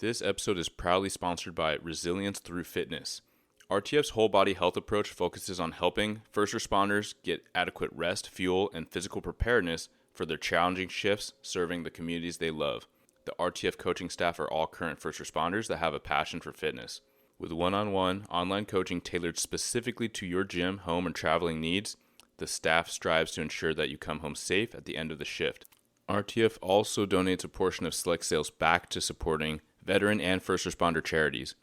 This episode is proudly sponsored by Resilience Through Fitness. RTF's whole body health approach focuses on helping first responders get adequate rest, fuel, and physical preparedness for their challenging shifts serving the communities they love. The RTF coaching staff are all current first responders that have a passion for fitness. With one-on-one online coaching tailored specifically to your gym, home, and traveling needs, the staff strives to ensure that you come home safe at the end of the shift. RTF also donates a portion of select sales back to supporting veteran and first responder charities.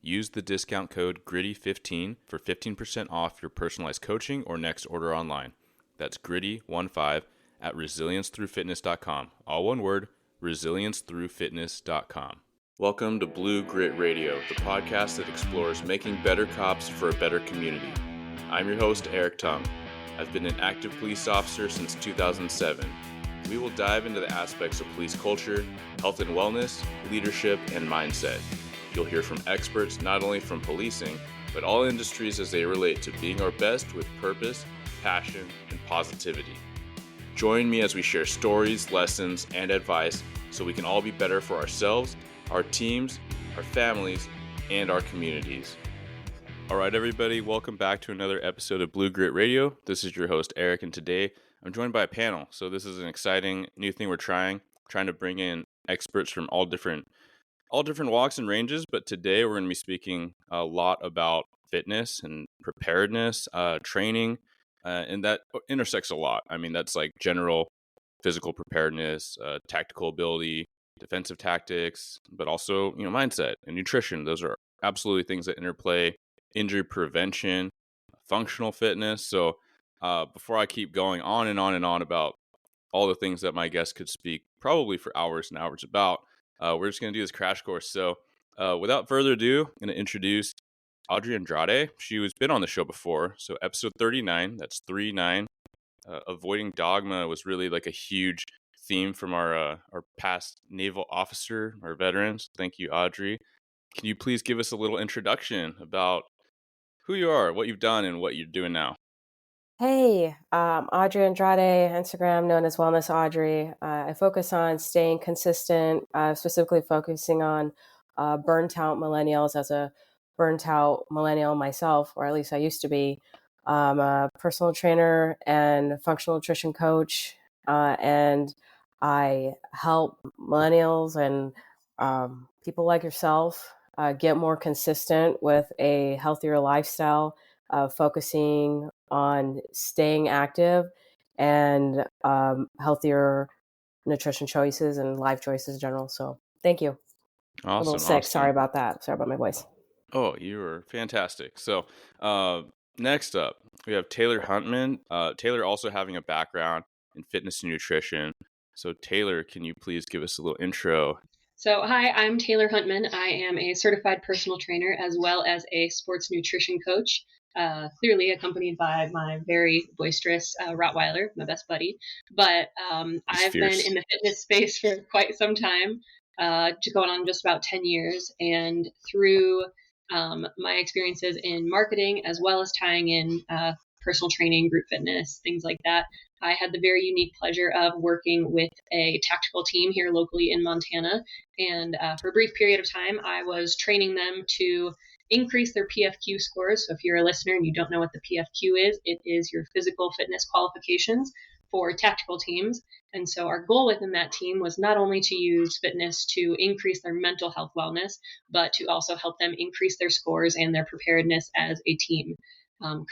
Use the discount code GRITTY15 for 15% off your personalized coaching or next order online. That's GRITTY15 at resilience-through-fitness.com. All one word, resilience-through-fitness.com. Welcome to Blue Grit Radio, the podcast that explores making better cops for a better community. I'm your host, Eric Tung. I've been an active police officer since 2007. We will dive into the aspects of police culture, health and wellness, leadership, and mindset. You'll hear from experts not only from policing, but all industries as they relate to being our best with purpose, passion, and positivity. Join me as we share stories, lessons, and advice so we can all be better for ourselves, our teams, our families, and our communities. All right, everybody, welcome back to another episode of Blue Grit Radio. This is your host, Eric, and today I'm joined by a panel. So this is an exciting new thing we're trying to bring in experts from all different walks and ranges. But today we're going to be speaking a lot about fitness and preparedness, training, and that intersects a lot. I mean, that's like general physical preparedness, tactical ability, defensive tactics, but also, mindset and nutrition. Those are absolutely things that interplay, injury prevention, functional fitness. So before I keep going on and on and on about all the things that my guests could speak probably for hours and hours about, we're just going to do this crash course. So without further ado, I'm going to introduce Audrey Andrade. She has been on the show before. So episode 39, that's 39. Avoiding dogma was really like a huge theme from our past naval officer, our veterans. Thank you, Audrey. Can you please give us a little introduction about who you are, what you've done, and what you're doing now? Hey, Audrey Andrade, Instagram known as Wellness Audrey. I focus on staying consistent, specifically focusing on burnt out millennials. As a burnt out millennial myself, or at least I used to be. I'm a personal trainer and functional nutrition coach, and I help millennials and people like yourself get more consistent with a healthier lifestyle, focusing on staying active and healthier nutrition choices and life choices in general. So thank you. Awesome. A little sick. Awesome. Sorry about that. Sorry about my voice. Oh, you were fantastic. So next up, we have Taylor Huntman. Taylor also having a background in fitness and nutrition. So Taylor, can you please give us a little intro? So hi, I'm Taylor Huntman. I am a certified personal trainer as well as a sports nutrition coach. Clearly accompanied by my very boisterous Rottweiler, my best buddy. But I've been in the fitness space for quite some time, going on just about 10 years. And through my experiences in marketing, as well as tying in personal training, group fitness, things like that, I had the very unique pleasure of working with a tactical team here locally in Montana. And for a brief period of time, I was training them to increase their PFQ scores. So if you're a listener and you don't know what the PFQ is, it is your physical fitness qualifications for tactical teams. And so our goal within that team was not only to use fitness to increase their mental health wellness, but to also help them increase their scores and their preparedness as a team.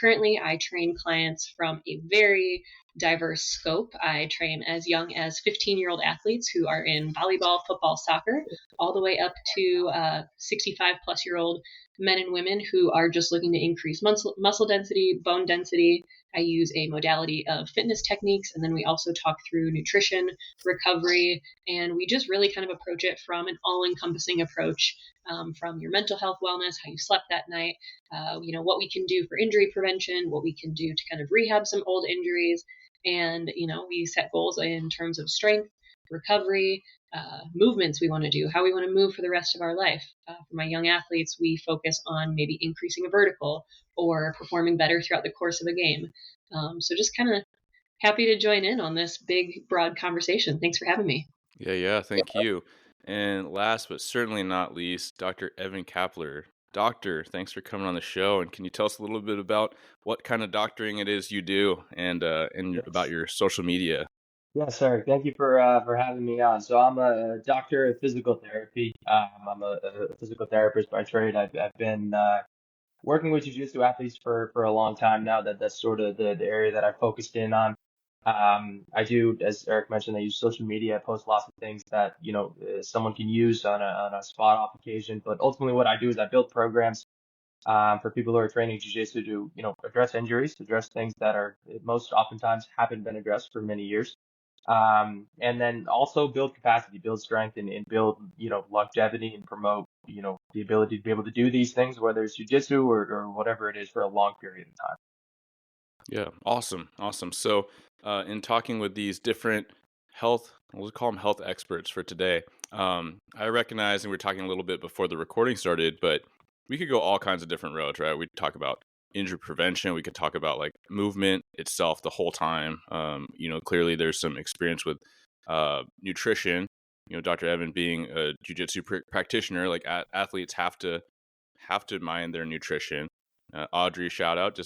Currently, I train clients from a very diverse scope. I train as young as 15-year-old athletes who are in volleyball, football, soccer, all the way up to 65-plus-year-old men and women who are just looking to increase muscle density, bone density. I use a modality of fitness techniques, and then we also talk through nutrition, recovery, and we just really kind of approach it from an all-encompassing approach, from your mental health wellness, how you slept that night, what we can do for injury prevention, what we can do to kind of rehab some old injuries, and, we set goals in terms of strength, recovery, movements we want to do, how we want to move for the rest of our life. For my young athletes, we focus on maybe increasing a vertical or performing better throughout the course of a game. So just kind of happy to join in on this big, broad conversation. Thanks for having me. Yeah, thank you. And last but certainly not least, Dr. Evan Kapler. Doctor, thanks for coming on the show. And can you tell us a little bit about what kind of doctoring it is you do and about Yes. your social media? Yes, sir. Thank you for having me on. So I'm a doctor of physical therapy. I'm a physical therapist by trade. I've been working with jiu-jitsu athletes for a long time now. That's sort of the area that I focused in on. I do, as Eric mentioned, I use social media. I post lots of things that someone can use on a spot off occasion. But ultimately, what I do is I build programs for people who are training jiu-jitsu to address injuries, address things that are most oftentimes haven't been addressed for many years. And then also build capacity, build strength, and build, longevity and promote, the ability to be able to do these things, whether it's jujitsu or whatever it is for a long period of time. Yeah, awesome. Awesome. So, in talking with these different we'll call them health experts for today, I recognize, and we were talking a little bit before the recording started, but we could go all kinds of different roads, right? We talk about injury prevention. We could talk about like movement itself the whole time. Clearly there's some experience with nutrition. Dr. Evan being a jiu-jitsu practitioner, like athletes have to mind their nutrition. Audrey, shout out,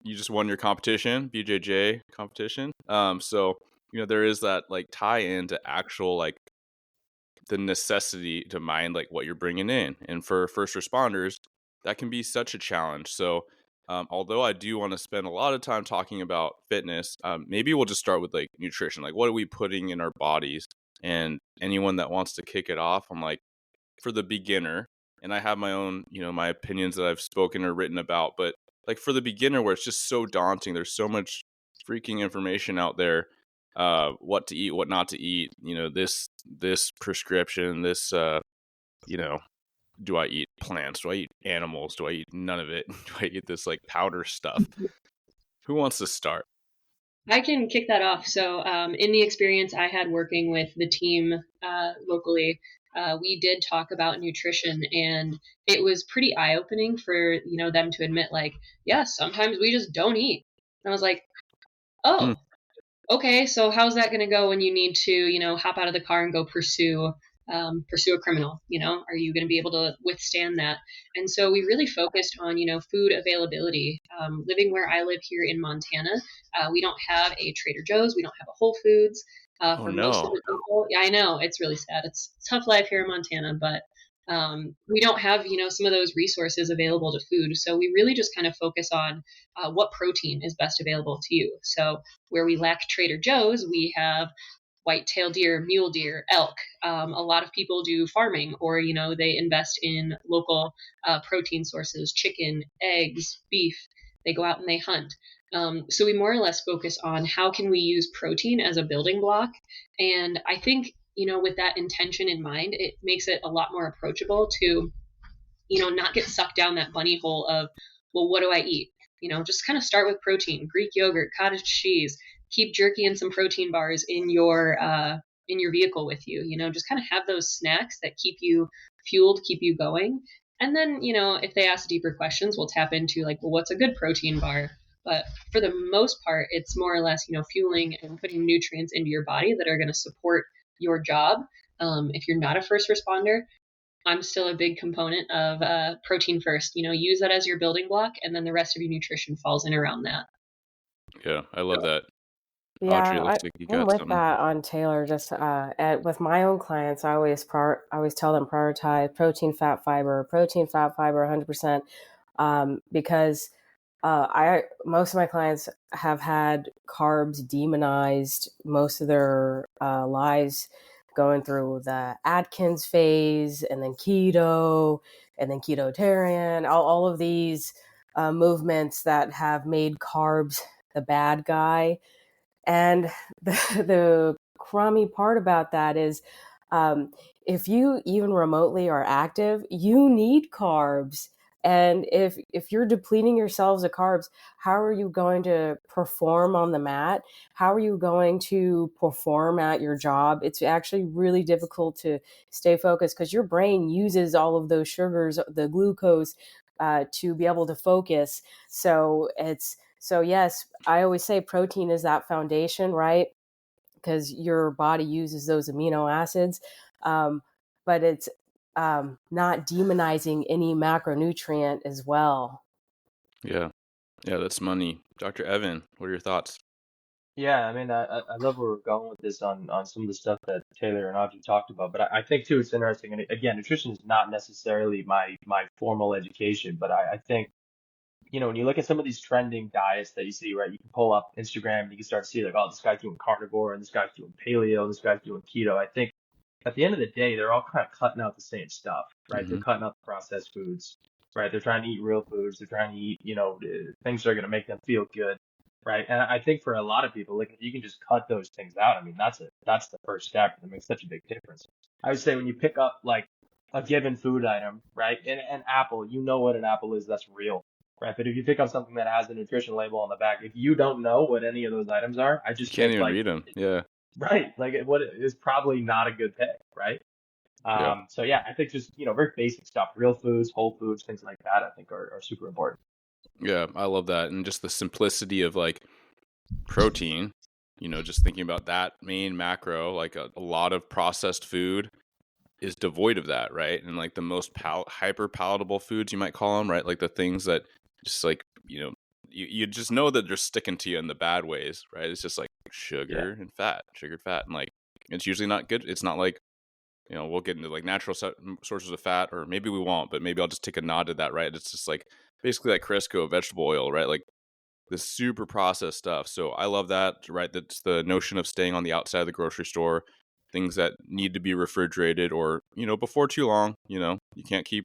you just won your competition, BJJ competition. So there is that like tie into actual like the necessity to mind like what you're bringing in, and for first responders, that can be such a challenge. So, although I do want to spend a lot of time talking about fitness, maybe we'll just start with like nutrition. Like, what are we putting in our bodies? And anyone that wants to kick it off, I'm like, for the beginner, and I have my own, my opinions that I've spoken or written about, but like for the beginner where it's just so daunting, there's so much freaking information out there, what to eat, what not to eat, this prescription, this, you know, do I eat plants? Do I eat animals? Do I eat none of it? Do I eat this like powder stuff? Who wants to start? I can kick that off. So, in the experience I had working with the team locally, we did talk about nutrition, and it was pretty eye opening for them to admit, like, yeah, sometimes we just don't eat. And I was like, Hmm. oh, okay, so how's that going to go when you need to, hop out of the car and go pursue a criminal? Are you going to be able to withstand that? And so we really focused on, food availability. Living where I live here in Montana, we don't have a Trader Joe's, we don't have a Whole Foods. Oh For most of no. the people, yeah, I know it's really sad. It's a tough life here in Montana, but we don't have, some of those resources available to food. So we really just kind of focus on what protein is best available to you. So where we lack Trader Joe's, we have white-tailed deer, mule deer, elk. A lot of people do farming, or they invest in local protein sources: chicken, eggs, beef. They go out and they hunt. So we more or less focus on how can we use protein as a building block. And I think with that intention in mind, it makes it a lot more approachable to not get sucked down that bunny hole of, well, what do I eat? Just kind of start with protein: Greek yogurt, cottage cheese. Keep jerky and some protein bars in your vehicle with you. Just kind of have those snacks that keep you fueled, keep you going. And then, if they ask deeper questions, we'll tap into, like, well, what's a good protein bar? But for the most part, it's more or less, fueling and putting nutrients into your body that are going to support your job. If you're not a first responder, I'm still a big component of protein first. Use that as your building block, and then the rest of your nutrition falls in around that. Yeah, I love that. Audrey, Yeah, looks like you I'm got with something. that on Taylor. Just with my own clients, I always tell them prioritize protein, fat, fiber, 100%, because I most of my clients have had carbs demonized most of their lives, going through the Atkins phase, and then ketotarian, all of these movements that have made carbs the bad guy. And the crummy part about that is, um, if you even remotely are active, you need carbs. And if you're depleting yourselves of carbs, how are you going to perform on the mat? How are you going to perform at your job? It's actually really difficult to stay focused because your brain uses all of those sugars, the glucose, to be able to focus. So yes, I always say protein is that foundation, right? because your body uses those amino acids. But it's not demonizing any macronutrient as well. Yeah. Yeah, that's money. Dr. Evan, what are your thoughts? Yeah, I mean, I love where we're going with this on some of the stuff that Taylor and Audrey talked about, but I think too it's interesting. And again, nutrition is not necessarily my formal education, but I think, when you look at some of these trending diets that you see, right, you can pull up Instagram and you can start to see like, oh, this guy's doing carnivore and this guy's doing paleo and this guy's doing keto. I think at the end of the day, they're all kind of cutting out the same stuff, right? They're Mm-hmm. cutting out the processed foods, right? They're trying to eat real foods. They're trying to eat, things that are going to make them feel good, right? And I think for a lot of people, like if you can just cut those things out, I mean, that's the first step. It makes such a big difference. I would say when you pick up like a given food item, right? And an apple, you know what an apple is, that's real. Right, but if you pick up something that has a nutrition label on the back, if you don't know what any of those items are, I You just can't think even like, read them. Yeah. right, like what is probably not a good pick, right? Yeah. So yeah, I think just, very basic stuff, real foods, whole foods, things like that, I think are super important. Yeah, I love that. And just the simplicity of like protein, just thinking about that main macro, like a lot of processed food is devoid of that, right? And like the most hyper palatable foods, you might call them, right? Like the things that just like, you just know that they're sticking to you in the bad ways, right? It's just like Yeah. sugar and fat, and like it's usually not good. It's not like, we'll get into like natural sources of fat, or maybe we won't, but maybe I'll just take a nod to that, right? It's just like basically like Crisco vegetable oil, right? Like this super processed stuff. So I love that, right? That's the notion of staying on the outside of the grocery store, things that need to be refrigerated or, before too long. You can't keep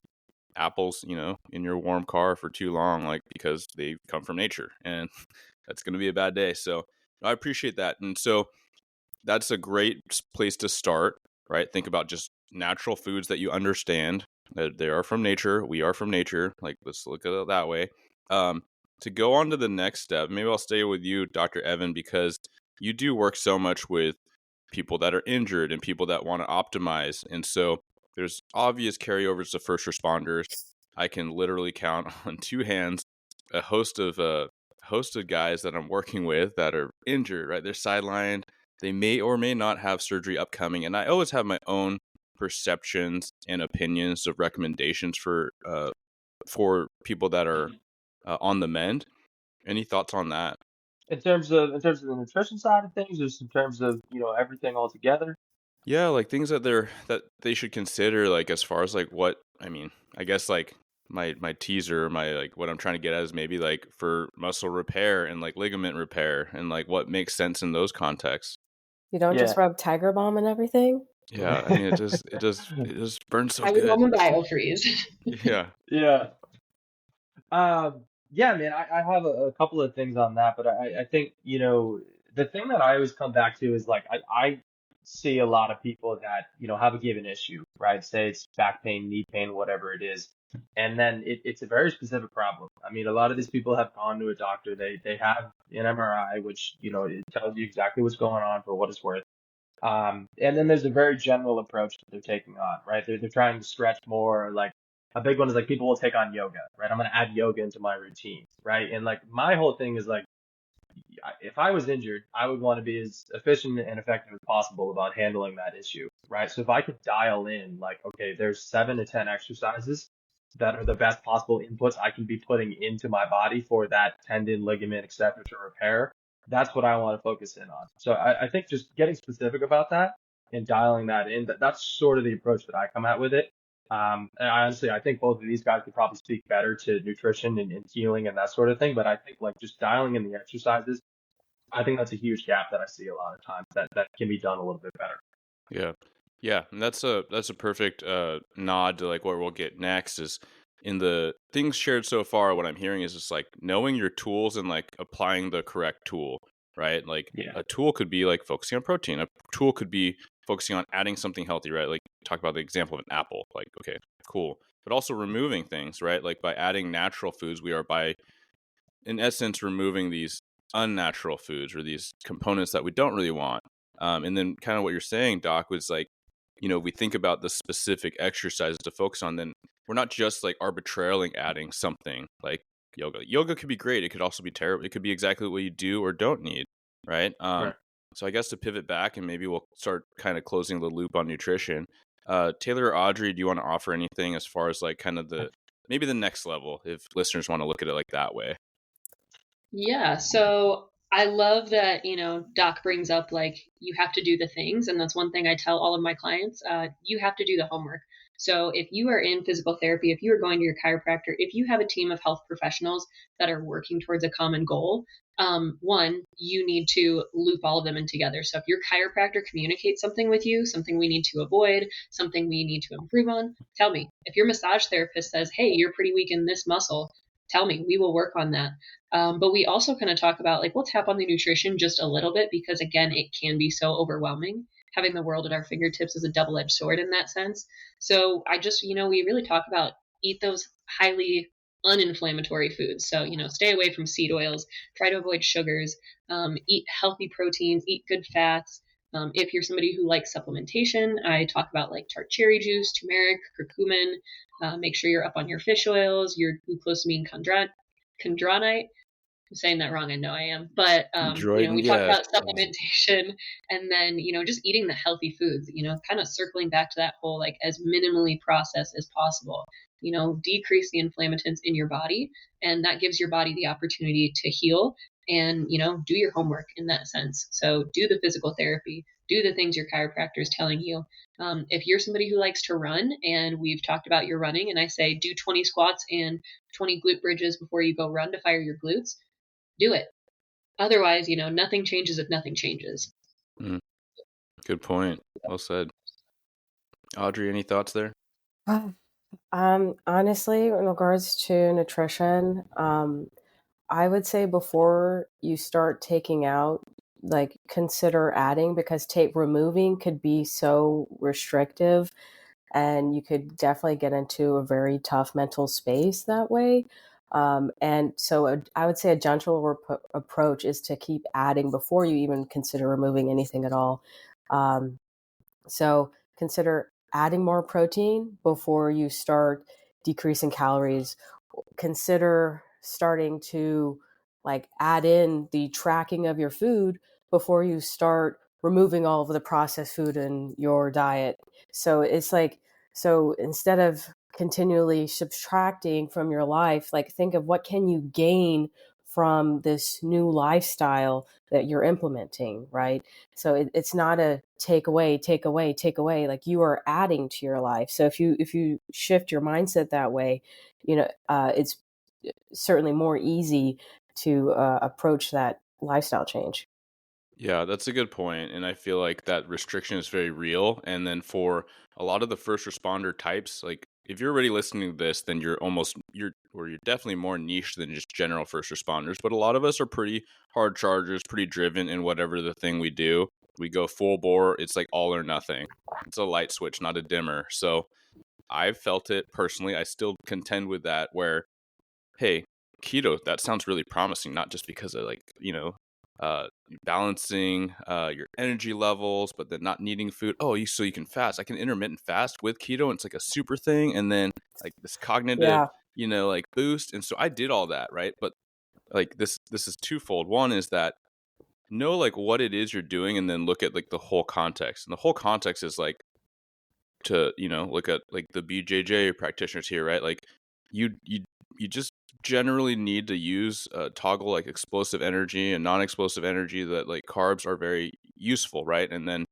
apples, in your warm car for too long, like because they come from nature and that's going to be a bad day. So I appreciate that. And so that's a great place to start, right? Think about just natural foods that you understand that they are from nature. We are from nature. Like, let's look at it that way. To go on to the next step, maybe I'll stay with you, Dr. Evan, because you do work so much with people that are injured and people that want to optimize. And so there's obvious carryovers to first responders. I can literally count on two hands a host of guys that I'm working with that are injured, right? They're sidelined. They may or may not have surgery upcoming. And I always have my own perceptions and opinions of recommendations for people that are on the mend. Any thoughts on that? In terms of the nutrition side of things, just in terms of, everything all together. Yeah, like things that they should consider, like as far as like what I mean, I guess like my teaser, my like what I'm trying to get at is maybe like for muscle repair and like ligament repair and like what makes sense in those contexts. You don't just Yeah. rub Tiger Balm and everything? Yeah, I mean it just burns so I would good. home and biofreeze. Yeah. Yeah. Yeah, man, I have a couple of things on that, but I think, the thing that I always come back to is like, I see a lot of people that, have a given issue, right? Say it's back pain, knee pain, whatever it is. And then it's a very specific problem. I mean, a lot of these people have gone to a doctor. They have an MRI, which, it tells you exactly what's going on for what it's worth. And then there's a very general approach that they're taking on, right? They're trying to stretch more. Like a big one is like people will take on yoga, right? I'm going to add yoga into my routine, right? And like my whole thing is like, if I was injured, I would want to be as efficient and effective as possible about handling that issue, right? So if I could dial in, like, okay, there's 7 to 10 exercises that are the best possible inputs I can be putting into my body for that tendon, ligament, etc. to repair. That's what I want to focus in on. So I think just getting specific about that and dialing that in, that's sort of the approach that I come at with it. And honestly, I think both of these guys could probably speak better to nutrition and healing and that sort of thing. But I think like just dialing in the exercises, I think that's a huge gap that I see a lot of times that can be done a little bit better. Yeah. Yeah, and that's a perfect nod to like where we'll get next is in the things shared so far. What I'm hearing is just like knowing your tools and like applying the correct tool, right? Like Yeah. a tool could be like focusing on protein. A tool could be focusing on adding something healthy, right? Like talk about the example of an apple. Like okay, cool, but also removing things, right? Like by adding natural foods, we are by in essence removing these unnatural foods or these components that we don't really want. And then kind of what you're saying, Doc, was like, we think about the specific exercises to focus on, then we're not just like arbitrarily adding something like yoga. Yoga could be great. It could also be terrible. It could be exactly what you do or don't need. Right. Right. So I guess to pivot back, and maybe we'll start kind of closing the loop on nutrition. Taylor or Audrey, do you want to offer anything as far as like kind of maybe the next level, if listeners want to look at it like that way? Yeah, so I love that, Doc brings up like you have to do the things. And that's one thing I tell all of my clients. You have to do the homework. So if you are in physical therapy, if you are going to your chiropractor, if you have a team of health professionals that are working towards a common goal, one, you need to loop all of them in together. So if your chiropractor communicates something with you, something we need to avoid, something we need to improve on, tell me. If your massage therapist says, hey, you're pretty weak in this muscle, tell me. We will work on that. But we also kind of talk about like we'll tap on the nutrition just a little bit because again, it can be so overwhelming. Having the world at our fingertips is a double-edged sword in that sense. So I just, we really talk about eat those highly uninflammatory foods. So, stay away from seed oils, try to avoid sugars, eat healthy proteins, eat good fats. If you're somebody who likes supplementation, I talk about like tart cherry juice, turmeric, curcumin. Make sure you're up on your fish oils, your glucosamine chondronate. I'm saying that wrong. I know I am. But, we talk Yeah. about supplementation and then, just eating the healthy foods, kind of circling back to that whole like as minimally processed as possible, decrease the inflammatogens in your body. And that gives your body the opportunity to heal and, do your homework in that sense. So do the physical therapy, do the things your chiropractor is telling you. If you're somebody who likes to run and we've talked about your running and I say do 20 squats and 20 glute bridges before you go run to fire your glutes, do it. Otherwise, nothing changes if nothing changes. Good point. Well said. Audrey, any thoughts there? Honestly, in regards to nutrition, I would say before you start taking out, like consider adding because tape removing could be so restrictive and you could definitely get into a very tough mental space that way. And so I would say a gentle approach is to keep adding before you even consider removing anything at all. So consider adding more protein before you start decreasing calories. Consider starting to like add in the tracking of your food before you start removing all of the processed food in your diet. So it's like, so instead of continually subtracting from your life, like think of what can you gain from this new lifestyle that you're implementing, right? So it's not a take away, take away, take away. Like you are adding to your life. So if you shift your mindset that way, it's certainly more easy to approach that lifestyle change. Yeah, that's a good point. And I feel like that restriction is very real. And then for a lot of the first responder types, like if you're already listening to this, then you're definitely more niche than just general first responders. But a lot of us are pretty hard chargers, pretty driven in whatever the thing we do. We go full bore. It's like all or nothing. It's a light switch, not a dimmer. So I've felt it personally. I still contend with that where, hey, keto, that sounds really promising, not just because of like, balancing your energy levels, but then not needing food. So you can fast. I can intermittent fast with keto, and it's like a super thing. And then like this cognitive, Yeah, like boost. And so I did all that, right? But like this is twofold. One is that know like what it is you're doing, and then look at like the whole context. And the whole context is like to look at like the BJJ practitioners here, right? Like you just generally need to use toggle like explosive energy and non-explosive energy. That like carbs are very useful, right? And then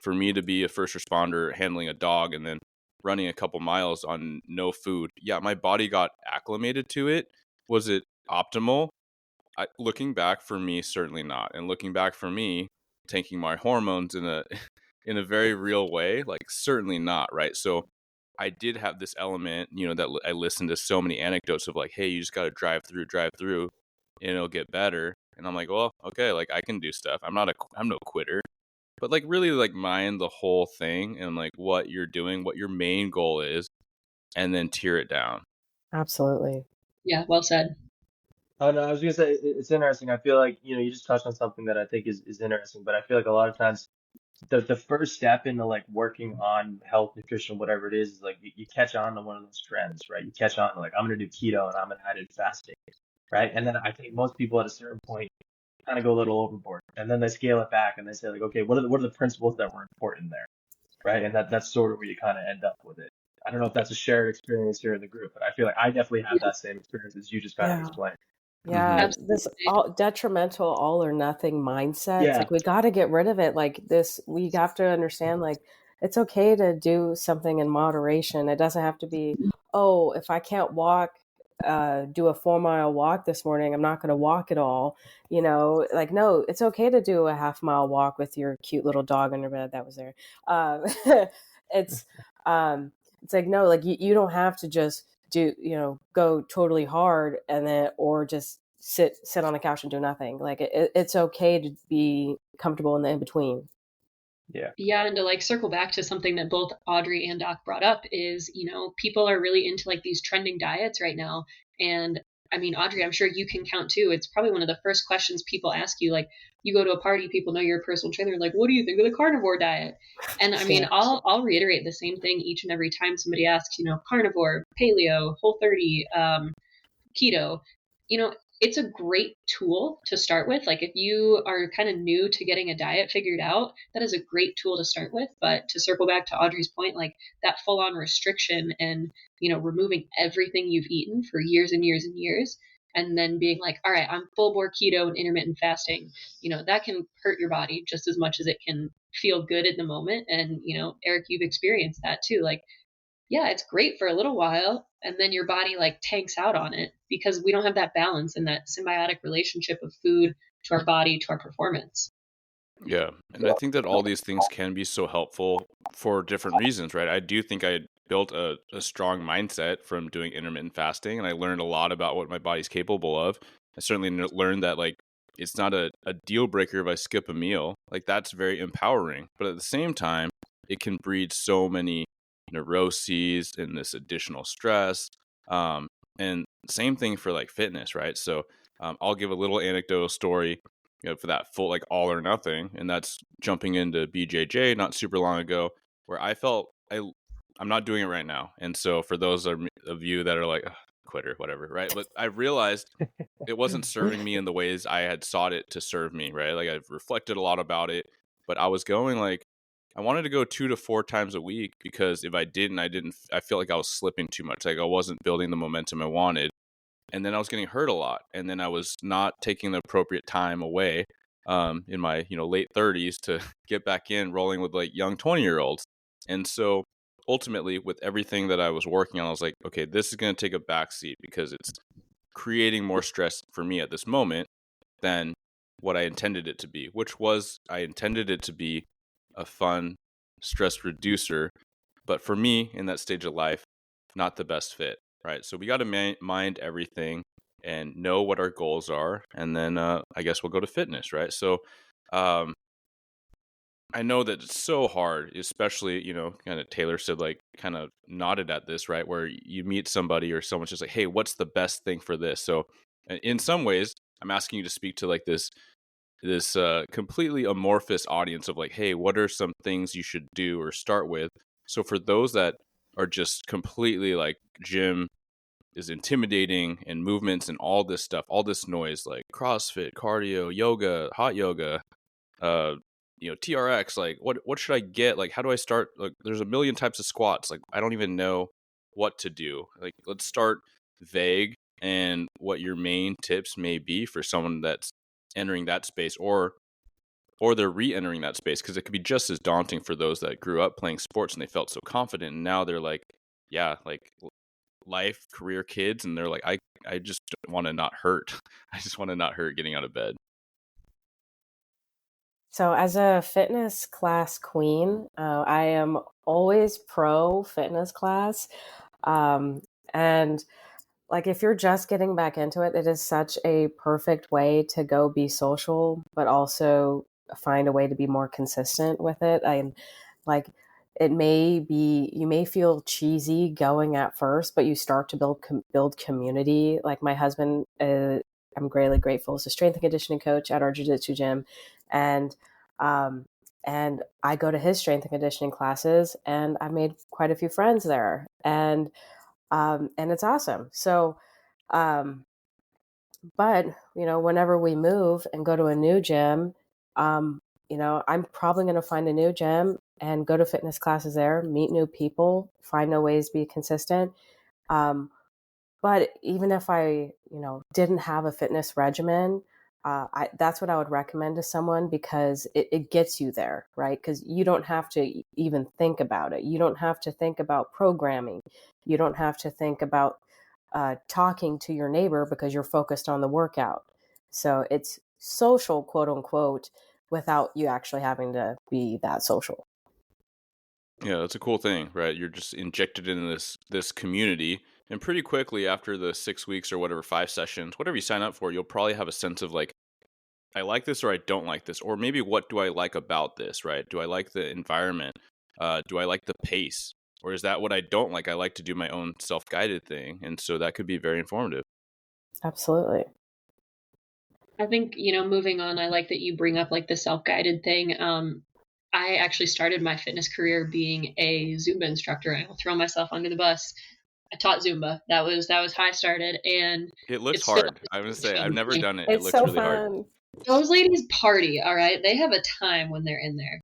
for me to be a first responder handling a dog and then running a couple miles on no food, yeah, my body got acclimated to it. Was it optimal? Looking back, for me, certainly not. And looking back, for me, taking my hormones in a in a very real way, like certainly not, right? So I did have this element, that I listened to so many anecdotes of like, hey, you just got to drive through, and it'll get better. And I'm like, well, okay, like I can do stuff. I'm no quitter, but like really like mind the whole thing and like what you're doing, what your main goal is, and then tear it down. absolutely. Yeah, well said. Oh, no, I was gonna say it's interesting. I feel like, you just touched on something that I think is interesting, but I feel like a lot of times the first step into like working on health, nutrition, whatever it is like you catch on to one of those trends, right? You catch on to like, I'm gonna do keto and I'm gonna add in fasting, right? And then I think most people at a certain point kind of go a little overboard, and then they scale it back and they say like, okay, what are the principles that were important there, right? And that's sort of where you kind of end up with it. I don't know if that's a shared experience here in the group, but I feel like I definitely had that same experience as you just kind of Yeah. explained. Yeah, this detrimental all or nothing mindset. It's Yeah, like we got to get rid of it. Like this, we have to understand like it's okay to do something in moderation. It doesn't have to be, oh, if I can't walk, do a 4 mile walk this morning, I'm not going to walk at all. You know, like no, it's okay to do a half-mile walk with your cute little dog on your bed that was there. It's it's like no, like you don't have to just do go totally hard and then or just sit on the couch and do nothing. Like it's okay to be comfortable in the in between. Yeah, and to like circle back to something that both Audrey and Doc brought up is, people are really into like these trending diets right now. And I mean, Audrey, I'm sure you can count too. It's probably one of the first questions people ask you. Like, you go to a party, people know you're a personal trainer. Like, what do you think of the carnivore diet? And I mean, Yeah. I'll reiterate the same thing each and every time somebody asks, carnivore, paleo, Whole30, keto. It's a great tool to start with. Like if you are kind of new to getting a diet figured out, that is a great tool to start with. But to circle back to Audrey's point, like that full on restriction and, removing everything you've eaten for years and years and years, and then being like, all right, I'm full bore keto and intermittent fasting, that can hurt your body just as much as it can feel good in the moment. And, Eric, you've experienced that too. Like, yeah, it's great for a little while, and then your body like tanks out on it because we don't have that balance and that symbiotic relationship of food to our body to our performance. Yeah. And I think that all these things can be so helpful for different reasons, right? I do think I built a strong mindset from doing intermittent fasting, and I learned a lot about what my body's capable of. I certainly learned that, like, it's not a deal breaker if I skip a meal. Like, that's very empowering. But at the same time, it can breed so many neuroses and this additional stress. And same thing for like fitness, right? So I'll give a little anecdotal story, for that full like all or nothing, and that's jumping into BJJ not super long ago, where I felt I'm not doing it right now, and so for those of you that are like, "Ugh, quitter, whatever, right? But I realized it wasn't serving me in the ways I had sought it to serve me, right? Like I've reflected a lot about it, but I was going like I wanted to go 2 to 4 times a week because if I didn't, I feel like I was slipping too much. Like I wasn't building the momentum I wanted. And then I was getting hurt a lot. And then I was not taking the appropriate time away in my, late 30s to get back in rolling with like young 20-year-olds. And so ultimately with everything that I was working on, I was like, okay, this is going to take a backseat because it's creating more stress for me at this moment than what I intended it to be, which was I intended it to be a fun stress reducer. But for me in that stage of life, not the best fit, right? So we got to mind everything and know what our goals are. And then I guess we'll go to fitness, right? So I know that it's so hard, especially, kind of Taylor said, like, kind of nodded at this, right? Where you meet somebody or someone's just like, hey, what's the best thing for this? So in some ways, I'm asking you to speak to like this completely amorphous audience of like, hey, what are some things you should do or start with? So for those that are just completely like gym is intimidating and movements and all this stuff, all this noise, like CrossFit, cardio, yoga, hot yoga, TRX, like what should I get? Like, how do I start? Like, there's a million types of squats. Like, I don't even know what to do. Like, let's start vague and what your main tips may be for someone that's entering that space or they're re-entering that space, because it could be just as daunting for those that grew up playing sports and they felt so confident, and now they're like, yeah, like life, career, kids, and they're like, I just want to not hurt. I just want to not hurt getting out of bed. So, as a fitness class queen, I am always pro fitness class. And like, if you're just getting back into it, it is such a perfect way to go be social, but also find a way to be more consistent with it. Like, it may be, you may feel cheesy going at first, but you start to build community. Like my husband, I'm greatly grateful, is a strength and conditioning coach at our jiu-jitsu gym. And and I go to his strength and conditioning classes, and I've made quite a few friends there, and it's awesome. So, But, whenever we move and go to a new gym, I'm probably going to find a new gym and go to fitness classes there, meet new people, find new ways to be consistent. Um, but even if I, didn't have a fitness regimen, that's what I would recommend to someone because it gets you there, right? Because you don't have to even think about it. You don't have to think about programming. You don't have to think about talking to your neighbor because you're focused on the workout. So it's social, quote unquote, without you actually having to be that social. Yeah, that's a cool thing, right? You're just injected in this community, and pretty quickly after the 6 weeks or whatever, 5 sessions, whatever you sign up for, you'll probably have a sense of like, I like this or I don't like this, or maybe what do I like about this, right? Do I like the environment? Do I like the pace? Or is that what I don't like? I like to do my own self-guided thing, and so that could be very informative. Absolutely. I think, moving on, I like that you bring up like the self-guided thing. I actually started my fitness career being a Zumba instructor. I'll throw myself under the bus. I taught Zumba. That was how I started, and It looks it's still hard. I would say I've never changing. done it. It It's looks so really hard. fun. Those ladies party, all right? They have a time when they're in there.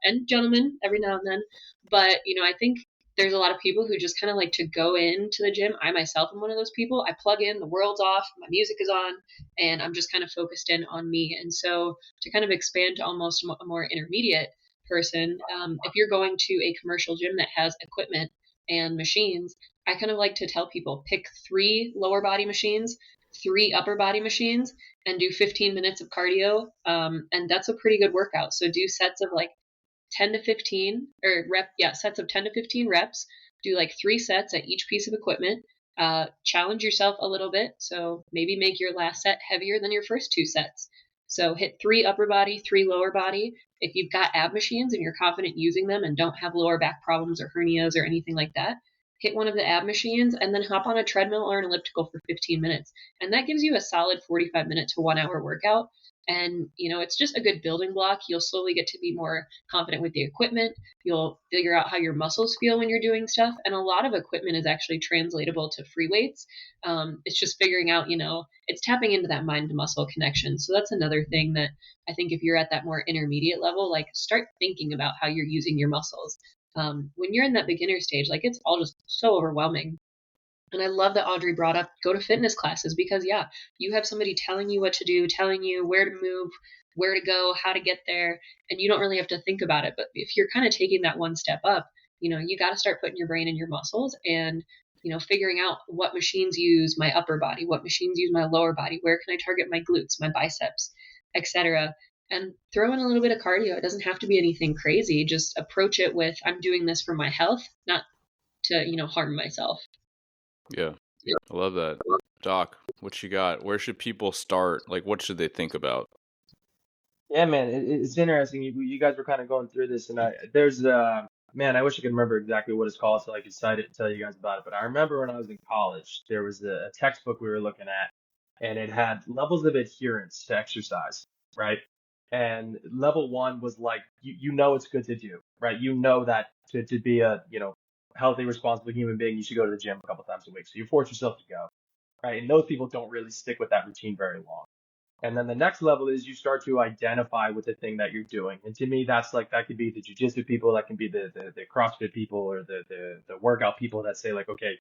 And gentlemen, every now and then. But, I think there's a lot of people who just kind of like to go into the gym. I myself am one of those people. I plug in, the world's off, my music is on, and I'm just kind of focused in on me. And so to kind of expand to almost a more intermediate person, if you're going to a commercial gym that has equipment and machines, I kind of like to tell people pick 3 lower body machines, 3 upper body machines, and do 15 minutes of cardio. And that's a pretty good workout. So do sets of like 10 to 15 or sets of 10 to 15 reps. Do like 3 sets at each piece of equipment. Challenge yourself a little bit. So maybe make your last set heavier than your first 2 sets. So hit 3 upper body, 3 lower body. If you've got ab machines and you're confident using them and don't have lower back problems or hernias or anything like that, hit one of the ab machines and then hop on a treadmill or an elliptical for 15 minutes. And that gives you a solid 45-minute to 1 hour workout. And, it's just a good building block. You'll slowly get to be more confident with the equipment. You'll figure out how your muscles feel when you're doing stuff. And a lot of equipment is actually translatable to free weights. It's just figuring out, it's tapping into that mind to muscle connection. So that's another thing that I think if you're at that more intermediate level, like start thinking about how you're using your muscles. When you're in that beginner stage, like it's all just so overwhelming. And I love that Audrey brought up go to fitness classes because, yeah, you have somebody telling you what to do, telling you where to move, where to go, how to get there, and you don't really have to think about it. But if you're kind of taking that one step up, you got to start putting your brain in your muscles and, figuring out what machines use my upper body, what machines use my lower body, where can I target my glutes, my biceps, etc. And throw in a little bit of cardio. It doesn't have to be anything crazy. Just approach it with, I'm doing this for my health, not to, harm myself. Yeah, I love that. Doc, what you got? Where should people start? Like, what should they think about? Yeah, man, it's interesting. You guys were kind of going through this, and there's man, I wish I could remember exactly what it's called so I could cite it and tell you guys about it. But I remember when I was in college, there was a textbook we were looking at, and it had levels of adherence to exercise, right? And level 1 was like you know it's good to do, right? You know that to be a healthy, responsible human being, you should go to the gym a couple times a week. So you force yourself to go, right? And those people don't really stick with that routine very long. And then the next level is you start to identify with the thing that you're doing. And to me, that's like, that could be the jujitsu people, that can be the CrossFit people, or the workout people that say like, okay,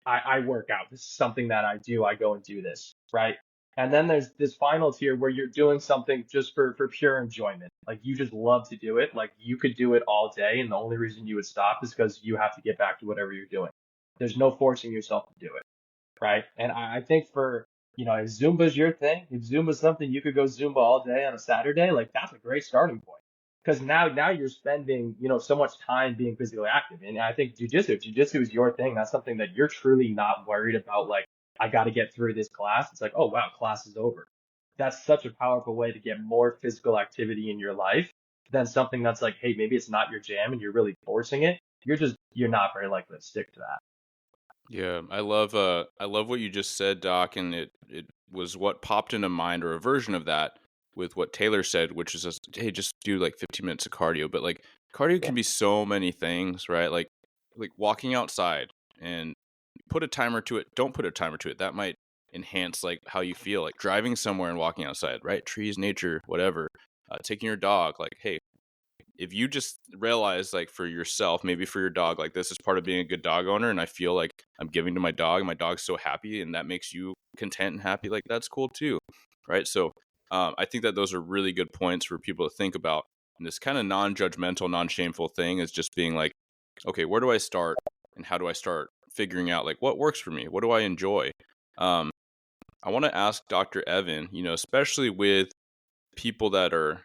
I work out. This is something that I do. I go and do this, right? And then there's this final tier where you're doing something just for pure enjoyment. Like you just love to do it. Like you could do it all day. And the only reason you would stop is because you have to get back to whatever you're doing. There's no forcing yourself to do it, right? And I think for, if Zumba's your thing, if Zumba's something you could go Zumba all day on a Saturday, like that's a great starting point. Because now you're spending, so much time being physically active. And I think jujitsu is your thing. That's something that you're truly not worried about. Like, I got to get through this class. It's like, oh, wow, class is over. That's such a powerful way to get more physical activity in your life than something that's like, hey, maybe it's not your jam and you're really forcing it. You're not very likely to stick to that. Yeah, I love what you just said, Doc, and it was what popped into mind, or a version of that with what Taylor said, which is just, hey, just do like 15 minutes of cardio. But like cardio can be so many things, right? Like walking outside, and put a timer to it. Don't put a timer to it. That might enhance like how you feel, like driving somewhere and walking outside, right? Trees, nature, whatever. Taking your dog, like, hey, if you just realize, like, for yourself, maybe for your dog, like, this is part of being a good dog owner, and I feel like I'm giving to my dog, and my dog's so happy, and that makes you content and happy, like, that's cool too, right? So I think that those are really good points for people to think about. And this kind of non-judgmental, non-shameful thing is just being like, okay, where do I start, and how do I start figuring out, like, what works for me? What do I enjoy? Um, I want to ask Dr. Evan, especially with people that are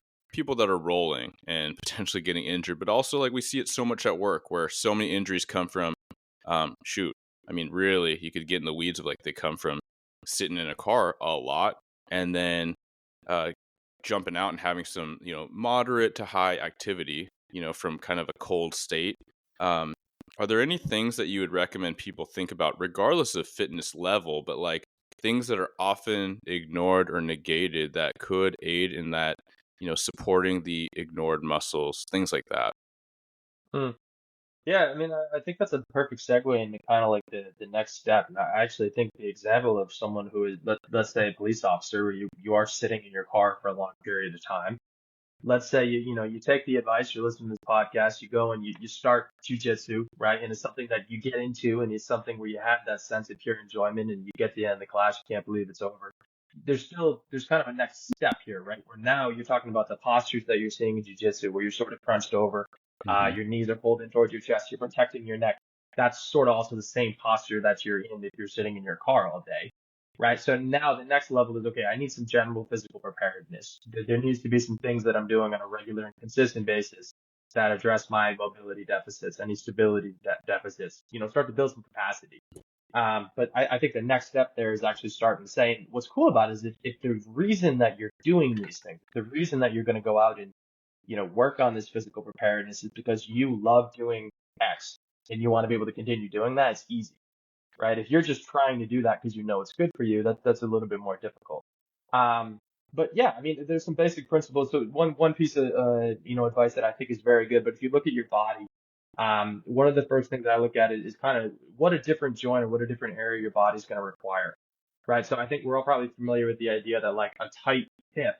rolling and potentially getting injured, but also like we see it so much at work where so many injuries come from really, you could get in the weeds of like they come from sitting in a car a lot and then uh jumping out and having some, moderate to high activity, from kind of a cold state. um are there any things that you would recommend people think about regardless of fitness level, but like things that are often ignored or negated that could aid in that, supporting the ignored muscles, things like that? Hmm. Yeah, I mean, I think that's a perfect segue into kind of like the next step. And I actually think the example of someone who is, let's say, a police officer, where you are sitting in your car for a long period of time. Let's say you take the advice, you're listening to this podcast, you go and you start jujitsu, right? And it's something that you get into, and it's something where you have that sense of pure enjoyment, and you get to the end of the class, you can't believe it's over. There's kind of a next step here, right? Where now you're talking about the postures that you're seeing in jujitsu, where you're sort of crunched over, Hmm. your knees are pulled in towards your chest, you're protecting your neck. That's sort of also the same posture that you're in if you're sitting in your car all day. Right. So now the next level is, okay, I need some general physical preparedness. There needs to be some things that I'm doing on a regular and consistent basis that address my mobility deficits, any stability deficits, start to build some capacity. But I think the next step there is actually starting to say, what's cool about it is if the reason that you're doing these things, the reason that you're going to go out and, work on this physical preparedness is because you love doing X and you want to be able to continue doing that, it's easy, right? If you're just trying to do that because you know it's good for you, that's a little bit more difficult. Um, but yeah, I mean, there's some basic principles. So one piece of advice that I think is very good. But if you look at your body, one of the first things I look at is kind of what a different joint or what a different area your body's going to require, right? So I think we're all probably familiar with the idea that like a tight hip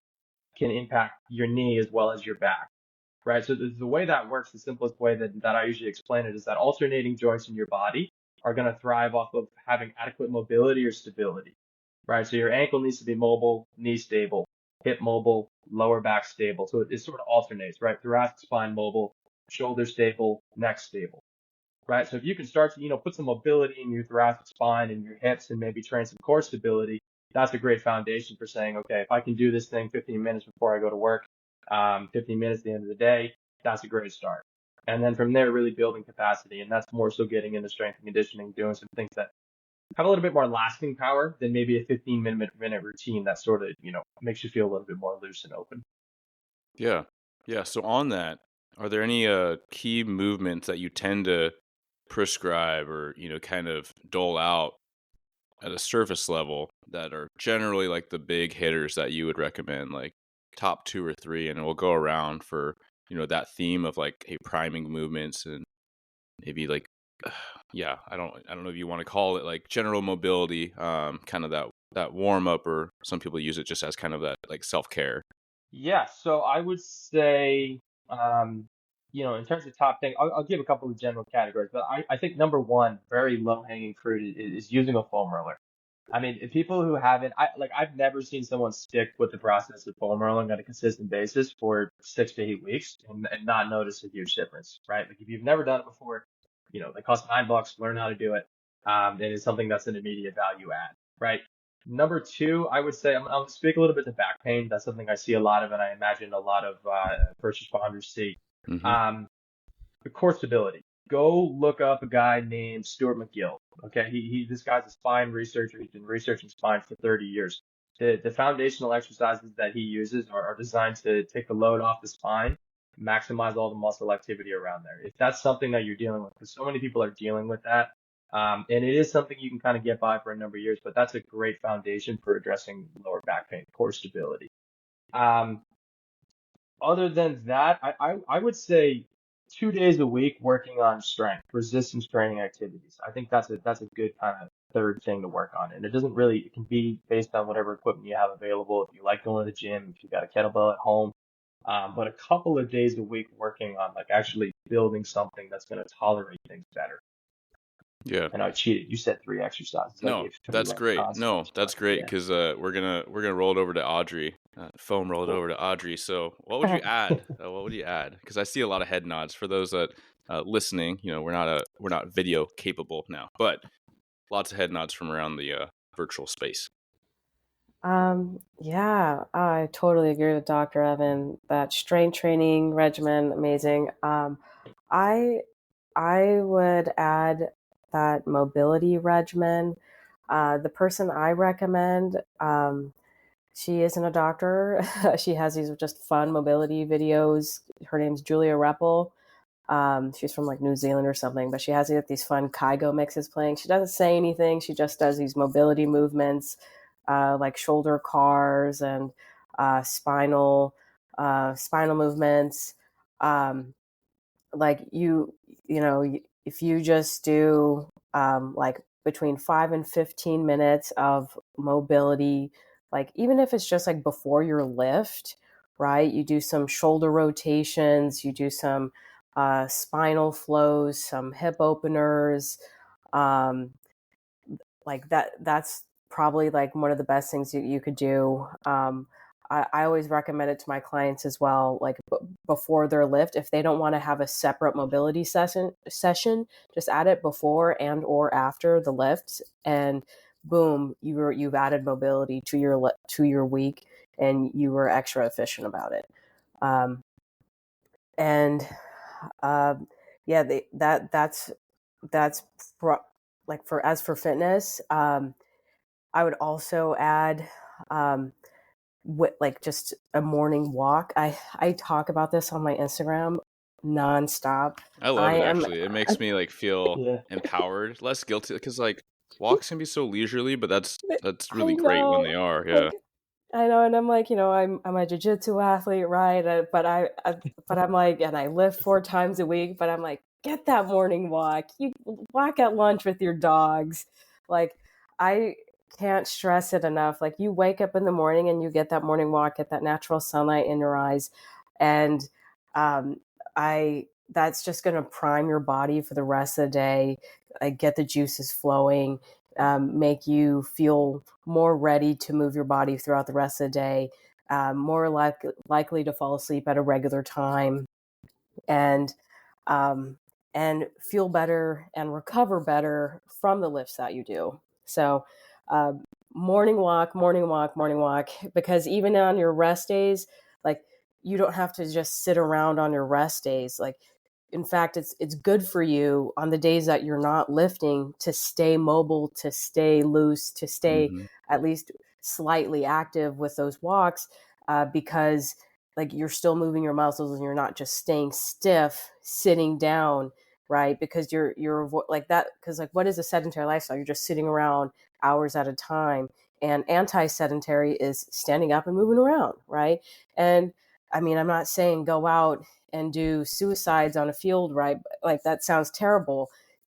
can impact your knee as well as your back. Right. So the way that works, the simplest way that I usually explain it is that alternating joints in your body are going to thrive off of having adequate mobility or stability. Right. So your ankle needs to be mobile, knee stable, hip mobile, lower back stable. So it sort of alternates, right? Thoracic spine mobile, shoulder stable, neck stable. Right. So if you can start to, put some mobility in your thoracic spine and your hips and maybe train some core stability, that's a great foundation for saying, okay, if I can do this thing 15 minutes before I go to work, 15 minutes at the end of the day, that's a great start. And then from there, really building capacity. And that's more so getting into strength and conditioning, doing some things that have a little bit more lasting power than maybe a 15-minute routine that sort of, makes you feel a little bit more loose and open. Yeah. Yeah. So on that, are there any key movements that you tend to prescribe or, kind of dole out at a surface level that are generally like the big hitters that you would recommend, like top two or three? And we'll go around for, that theme of like, hey, priming movements and maybe like, yeah, I don't know if you want to call it like general mobility, kind of that warm up, or some people use it just as kind of that like self-care. Yeah, so I would say, in terms of top thing, I'll give a couple of general categories, but I think number one, very low hanging fruit is using a foam roller. I mean, if people who haven't, I've never seen someone stick with the process of foam rolling on a consistent basis for 6 to 8 weeks and not notice a huge difference, right? Like if you've never done it before, they cost $9, learn how to do it. And it's something that's an immediate value add, right? Number two, I would say, I'll speak a little bit to back pain. That's something I see a lot of, and I imagine a lot of first responders see. Mm-hmm. The core stability. Go look up a guy named Stuart McGill. Okay, this guy's a spine researcher. He's been researching spine for 30 years. The foundational exercises that he uses are designed to take the load off the spine, maximize all the muscle activity around there. If that's something that you're dealing with, because so many people are dealing with that, and it is something you can kind of get by for a number of years, but that's a great foundation for addressing lower back pain, core stability. Other than that, I would say 2 days a week working on strength, resistance training activities. I think that's a good kind of third thing to work on. And it can be based on whatever equipment you have available. If you like going to the gym, if you got a kettlebell at home, but a couple of days a week working on like actually building something that's going to tolerate things better. Yeah. And I cheated. You said 3 exercises. I No, gave 3 that's like great. No, concepts, that's but great yeah. because we're gonna roll it over to Audrey. Foam roll it Cool. over to Audrey. So, what would you add? What would you add? Because I see a lot of head nods for those that listening. You know, we're not video capable now, but lots of head nods from around the virtual space. Yeah, I totally agree with Dr. Evan. That strength training regimen, amazing. I I would add that mobility regimen. The person I recommend, she isn't a doctor. She has these just fun mobility videos. Her name's Julia Reppel. She's from like New Zealand or something, but she has these fun Kygo mixes playing. She doesn't say anything. She just does these mobility movements, like shoulder cars and spinal movements. Um, like you know, if you just do like between 5 and 15 minutes of mobility, like even if it's just like before your lift, right? You do some shoulder rotations, you do some spinal flows, some hip openers, um, like that's probably like one of the best things you could do. I always recommend it to my clients as well, like before their lift. If they don't want to have a separate mobility session, just add it before and or after the lift, and boom, you've added mobility to your week, and you were extra efficient about it. Um, and yeah, that's like for as for fitness. I would also add like just a morning walk. I talk about this on my Instagram nonstop. I love I it am actually. It makes me like feel Yeah. empowered, less guilty because like walks can be so leisurely, but that's I really great when they know, are. Yeah. like I know, and I'm like, I'm a jiu-jitsu athlete, right? But I'm like, and I lift 4 times a week, but I'm like, get that morning walk. You walk at lunch with your dogs. Like, I can't stress it enough. Like, you wake up in the morning and you get that morning walk, get that natural sunlight in your eyes, and um, I that's just going to prime your body for the rest of the day. Get the juices flowing, make you feel more ready to move your body throughout the rest of the day, more likely to fall asleep at a regular time, and um, and feel better and recover better from the lifts that you do. So, uh, morning walk, morning walk, morning walk, because even on your rest days, like you don't have to just sit around on your rest days. Like, in fact, it's good for you on the days that you're not lifting to stay mobile, to stay loose, to stay Mm-hmm. at least slightly active with those walks, because like you're still moving your muscles and you're not just staying stiff sitting down, right? Because you're like that, because like what is a sedentary lifestyle? You're just sitting around hours at a time, and anti-sedentary is standing up and moving around, right? And I mean, I'm not saying go out and do suicides on a field, right? Like that sounds terrible,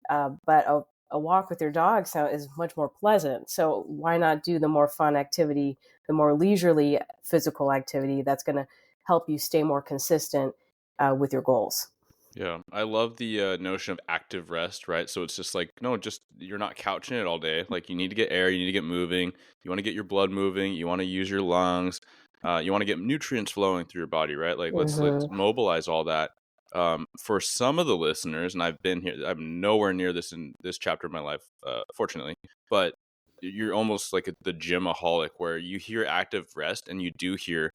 but a walk with your dog is much more pleasant. So why not do the more fun activity, the more leisurely physical activity that's going to help you stay more consistent with your goals? Yeah, I love the notion of active rest, right? So it's just like, no, just you're not couching it all day. Like you need to get air, you need to get moving, you want to get your blood moving, you want to use your lungs, you want to get nutrients flowing through your body, right? Like let's Mm-hmm. mobilize all that. For some of the listeners, and I've been here, I'm nowhere near this in this chapter of my life, fortunately, but you're almost like the gymaholic where you hear active rest and you do hear,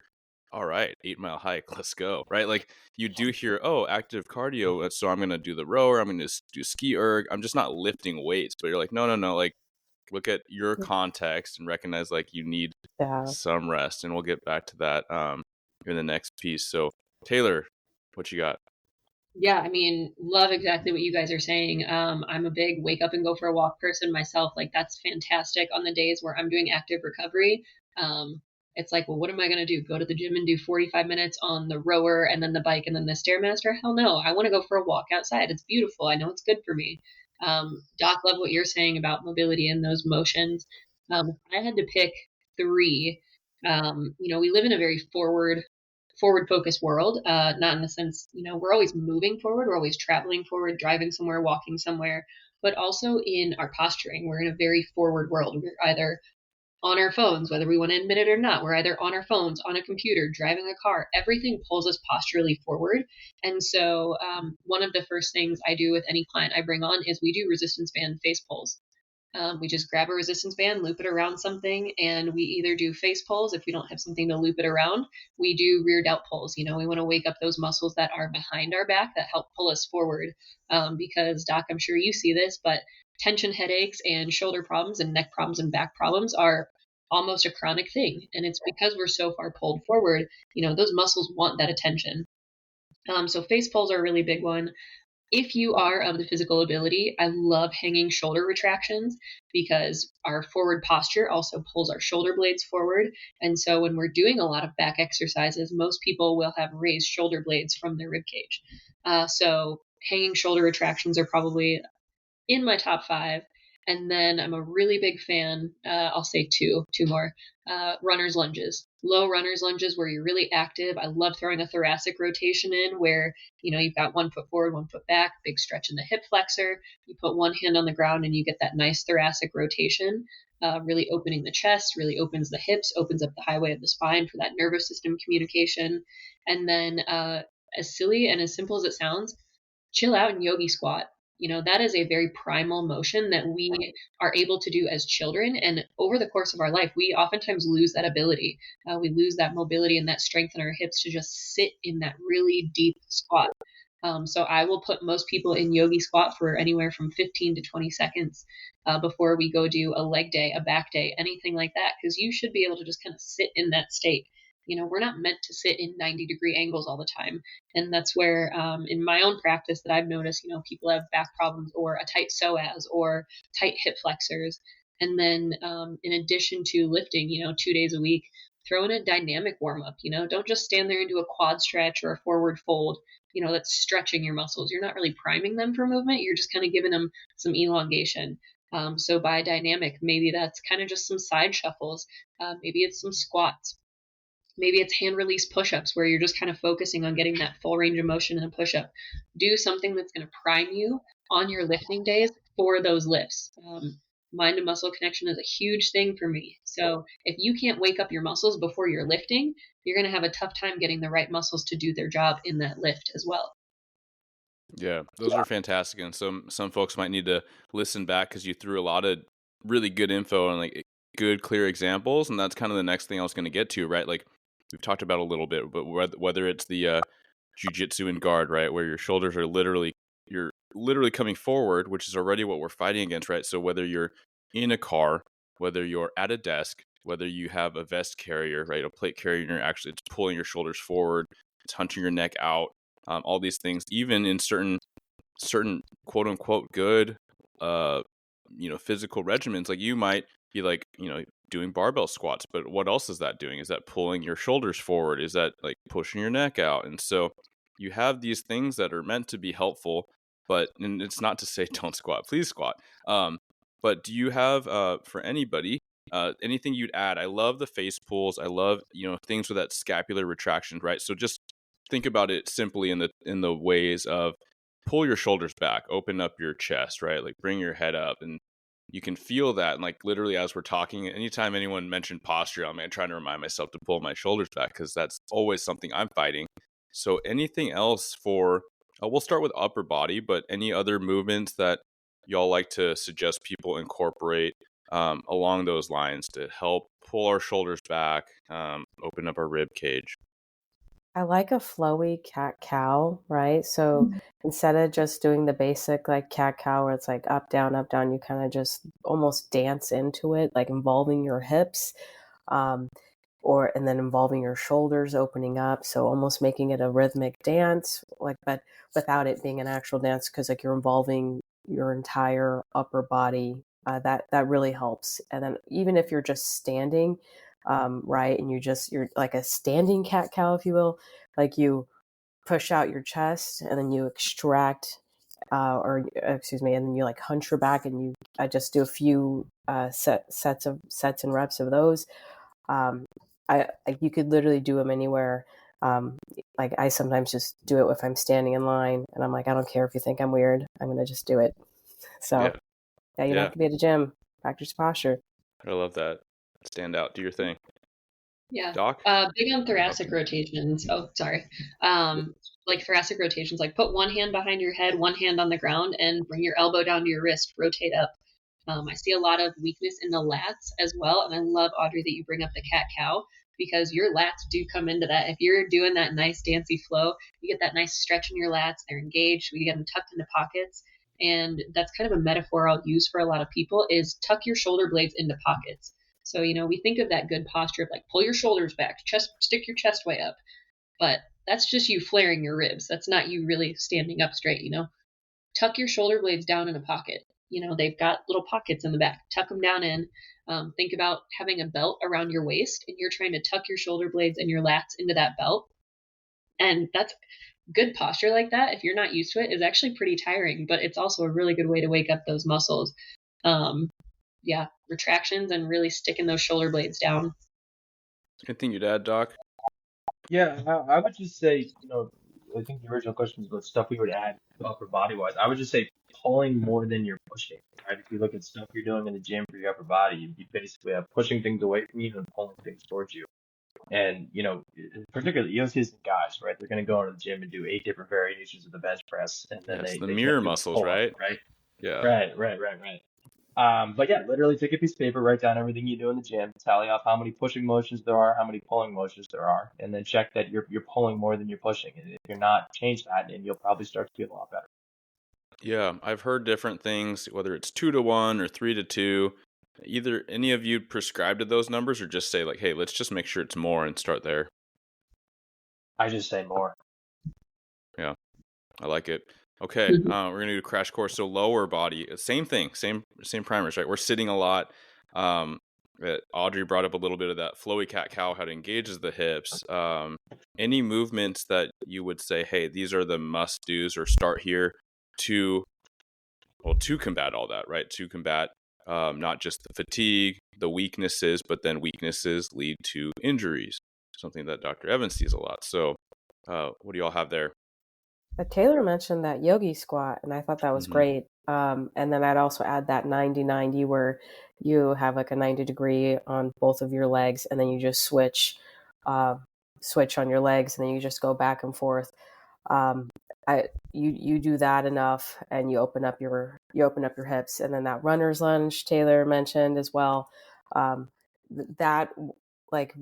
all right, 8 mile hike, let's go, right? Like you do hear, oh, active cardio, so I'm gonna do the rower, I'm gonna do ski erg, I'm just not lifting weights. But you're like, no, like look at your context and recognize like you need Yeah. some rest, and we'll get back to that in the next piece. So Taylor, what you got? Yeah, I mean, love exactly what you guys are saying. I'm a big wake up and go for a walk person myself. Like, that's fantastic on the days where I'm doing active recovery. It's like, well, what am I going to do? Go to the gym and do 45 minutes on the rower and then the bike and then the Stairmaster? Hell no. I want to go for a walk outside. It's beautiful. I know it's good for me. Doc, love what you're saying about mobility and those motions. If I had to pick three, we live in a very forward focused world, not in the sense, we're always moving forward, we're always traveling forward, driving somewhere, walking somewhere, but also in our posturing. We're in a very forward world. We're either on our phones, whether we want to admit it or not. We're either on our phones, on a computer, driving a car. Everything pulls us posturally forward. And so one of the first things I do with any client I bring on is we do resistance band face pulls. We just grab a resistance band, loop it around something, and we either do face pulls. If we don't have something to loop it around, we do rear delt pulls. We want to wake up those muscles that are behind our back that help pull us forward. Because, Doc, I'm sure you see this, but tension headaches and shoulder problems and neck problems and back problems are almost a chronic thing. And it's because we're so far pulled forward, those muscles want that attention. So face pulls are a really big one. If you are of the physical ability, I love hanging shoulder retractions because our forward posture also pulls our shoulder blades forward. And so when we're doing a lot of back exercises, most people will have raised shoulder blades from their rib cage. So hanging shoulder retractions are probably in my top 5. And then I'm a really big fan, I'll say two more, runner's lunges. Low runner's lunges where you're really active. I love throwing a thoracic rotation in where, you've got 1 foot forward, 1 foot back, big stretch in the hip flexor. You put one hand on the ground and you get that nice thoracic rotation, really opening the chest, really opens the hips, opens up the highway of the spine for that nervous system communication. And then as silly and as simple as it sounds, chill out and yogi squat. That is a very primal motion that we are able to do as children. And over the course of our life, we oftentimes lose that ability. We lose that mobility and that strength in our hips to just sit in that really deep squat. So I will put most people in yogi squat for anywhere from 15 to 20 seconds before we go do a leg day, a back day, anything like that, because you should be able to just kind of sit in that state. We're not meant to sit in 90-degree angles all the time. And that's where, in my own practice that I've noticed, people have back problems or a tight psoas or tight hip flexors. And then in addition to lifting, 2 days a week, throw in a dynamic warm up. Don't just stand there and do a quad stretch or a forward fold. That's stretching your muscles. You're not really priming them for movement. You're just kind of giving them some elongation. So by dynamic, maybe that's kind of just some side shuffles. Maybe it's some squats. Maybe it's hand release push-ups where you're just kind of focusing on getting that full range of motion in a push-up. Do something that's going to prime you on your lifting days for those lifts. Mind to muscle connection is a huge thing for me. So if you can't wake up your muscles before you're lifting, you're going to have a tough time getting the right muscles to do their job in that lift as well. Yeah, those are fantastic. And some folks might need to listen back because you threw a lot of really good info and like good, clear examples. And that's kind of the next thing I was going to get to, right? Like we've talked about a little bit, but whether it's the jiu-jitsu and guard, right, where your shoulders are you're literally coming forward, which is already what we're fighting against, right? So whether you're in a car, whether you're at a desk, whether you have a vest carrier, right, a plate carrier, and it's pulling your shoulders forward, it's hunching your neck out, all these things, even in certain quote unquote good, physical regimens, like you might be like, doing barbell squats, but what else is that doing? Is that pulling your shoulders forward? Is that like pushing your neck out? And so you have these things that are meant to be helpful, and it's not to say don't squat, please squat. But do you have, for anybody, anything you'd add? I love the face pulls. I love, things with that scapular retraction, right? So just think about it simply in the ways of pull your shoulders back, open up your chest, right? Like bring your head up, and you can feel that. And like literally as we're talking, anytime anyone mentioned posture, I'm trying to remind myself to pull my shoulders back because that's always something I'm fighting. So anything else for, we'll start with upper body, but any other movements that y'all like to suggest people incorporate along those lines to help pull our shoulders back, open up our rib cage? I like a flowy cat-cow, right? So instead of just doing the basic like cat-cow where it's like up, down, you kind of just almost dance into it, like involving your hips, and then involving your shoulders, opening up. So almost making it a rhythmic dance, like, but without it being an actual dance, because like you're involving your entire upper body. That really helps. And then even if you're just standing, right, and you're like a standing cat-cow, if you will, like you push out your chest and then you extract excuse me, and then you like hunch your back, and I just do a few sets and reps of those. You could literally do them anywhere. Like I sometimes just do it if I'm standing in line, and I'm like, I don't care if you think I'm weird, I'm gonna just do it. So yeah, you don't have to be at the gym. Practice posture. I love that. Stand out, do your thing. Yeah. Doc? Big on thoracic rotations. Oh, sorry. Like thoracic rotations, like put one hand behind your head, one hand on the ground, and bring your elbow down to your wrist, rotate up. I see a lot of weakness in the lats as well. And I love, Audrey, that you bring up the cat-cow, because your lats do come into that. If you're doing that nice dancy flow, you get that nice stretch in your lats. They're engaged. We get them tucked into pockets. And that's kind of a metaphor I'll use for a lot of people is tuck your shoulder blades into pockets. So, we think of that good posture of like pull your shoulders back, stick your chest way up. But that's just you flaring your ribs. That's not you really standing up straight, Tuck your shoulder blades down in a pocket. They've got little pockets in the back. Tuck them down in. Think about having a belt around your waist and you're trying to tuck your shoulder blades and your lats into that belt. And that's good posture like that. If you're not used to it, is actually pretty tiring, but it's also a really good way to wake up those muscles. Retractions and really sticking those shoulder blades down. Anything you'd add, Doc? Yeah, I would just say, I think the original question was about stuff we would add upper body wise. I would just say pulling more than you're pushing, right? If you look at stuff you're doing in the gym for your upper body, you basically have pushing things away from you and pulling things towards you. And, particularly you'll see some guys, right? They're going to go into the gym and do 8 different variations of the bench press. And then they mirror muscles, right? Right? Yeah. Right. But yeah, literally take a piece of paper, write down everything you do in the gym, tally off how many pushing motions there are, how many pulling motions there are, and then check that you're pulling more than you're pushing. And if you're not, change that, and you'll probably start to feel a lot better. Yeah, I've heard different things, whether it's 2 to 1 or 3 to 2. Either any of you prescribe to those numbers or just say like, hey, let's just make sure it's more and start there? I just say more. Yeah, I like it. Okay, we're going to do a crash course. So lower body, same thing, same primers, right? We're sitting a lot. Audrey brought up a little bit of that flowy cat-cow, how it engages the hips. Any movements that you would say, hey, these are the must-dos or start here to combat all that, right? To combat not just the fatigue, the weaknesses, but then weaknesses lead to injuries, something that Dr. Evans sees a lot. So what do y'all have there? Taylor mentioned that yogi squat, and I thought that was great. And then I'd also add that 90-90 where you have like a 90 degree on both of your legs, and then you just switch on your legs, and then you just go back and forth. You do that enough, and you open up your hips, and then that runner's lunge Taylor mentioned as well. That like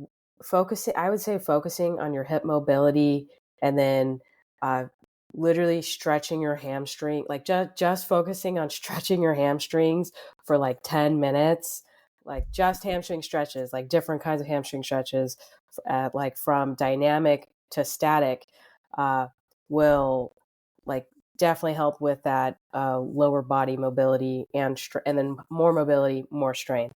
I would say focusing on your hip mobility, and then literally stretching your hamstring, like just focusing on stretching your hamstrings for like 10 minutes, like just hamstring stretches, like different kinds of hamstring stretches, like from dynamic to static, will like definitely help with that lower body mobility and then more mobility, more strength.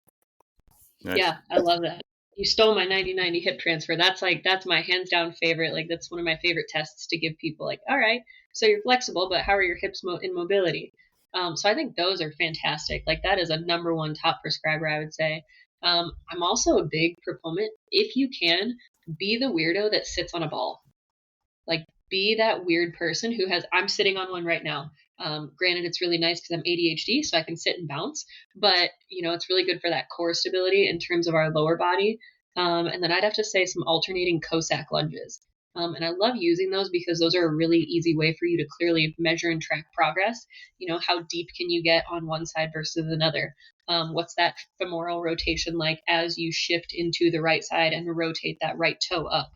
Nice. Yeah, I love that. You stole my 90-90 hip transfer. That's my hands down favorite. Like that's one of my favorite tests to give people. Like, all right, so you're flexible, but how are your hips in mobility? So I think those are fantastic. Like that is a number one top prescriber, I would say. I'm also a big proponent, if you can, be the weirdo that sits on a ball. Like be that weird person who I'm sitting on one right now. Granted, it's really nice because I'm ADHD, so I can sit and bounce, but it's really good for that core stability in terms of our lower body. And then I'd have to say some alternating Cossack lunges. And I love using those because those are a really easy way for you to clearly measure and track progress. How deep can you get on one side versus another? What's that femoral rotation like as you shift into the right side and rotate that right toe up?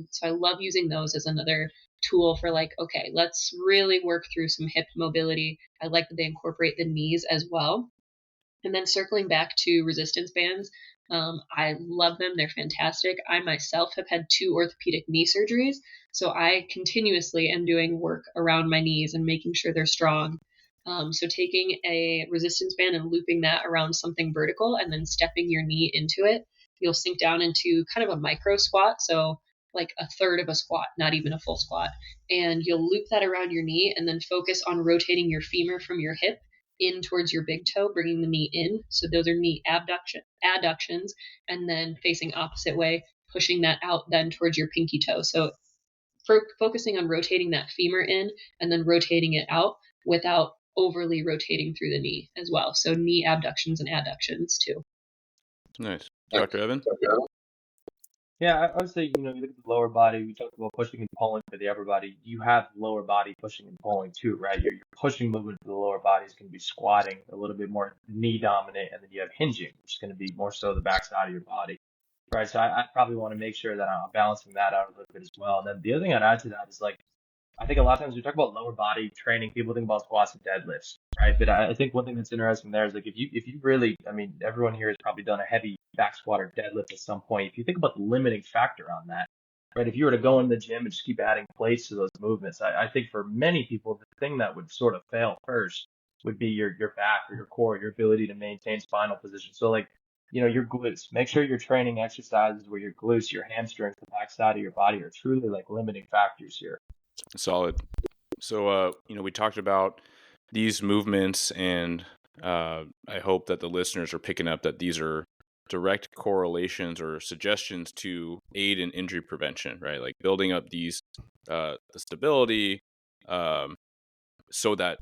So I love using those as another tool for like, okay, let's really work through some hip mobility. I like that they incorporate the knees as well. And then circling back to resistance bands, I love them. They're fantastic. I myself have had 2 orthopedic knee surgeries, so I continuously am doing work around my knees and making sure they're strong. So taking a resistance band and looping that around something vertical and then stepping your knee into it, you'll sink down into kind of a micro squat. So like a third of a squat, not even a full squat. And you'll loop that around your knee and then focus on rotating your femur from your hip in towards your big toe, bringing the knee in. So those are knee adductions, and then facing opposite way, pushing that out then towards your pinky toe. So focusing on rotating that femur in and then rotating it out without overly rotating through the knee as well. So knee abductions and adductions too. Nice. Dr. Evan? Yeah, I would say, you look at the lower body, we talked about pushing and pulling for the upper body. You have lower body pushing and pulling too, right? Your pushing movement for the lower body is going to be squatting, a little bit more knee dominant, and then you have hinging, which is going to be more so the backside of your body, right? So I probably want to make sure that I'm balancing that out a little bit as well. And then the other thing I'd add to that is like, I think a lot of times we talk about lower body training, people think about squats and deadlifts, right? But I think one thing that's interesting there is like if you really, I mean, everyone here has probably done a heavy back squat or deadlift at some point. If you think about the limiting factor on that, right? If you were to go in the gym and just keep adding plates to those movements, I think for many people the thing that would sort of fail first would be your back or your core, your ability to maintain spinal position. So like, your glutes. Make sure you're training exercises where your glutes, your hamstrings, the back side of your body are truly like limiting factors here. Solid. So, we talked about these movements, and I hope that the listeners are picking up that these are direct correlations or suggestions to aid in injury prevention, right? Like building up these the stability, so that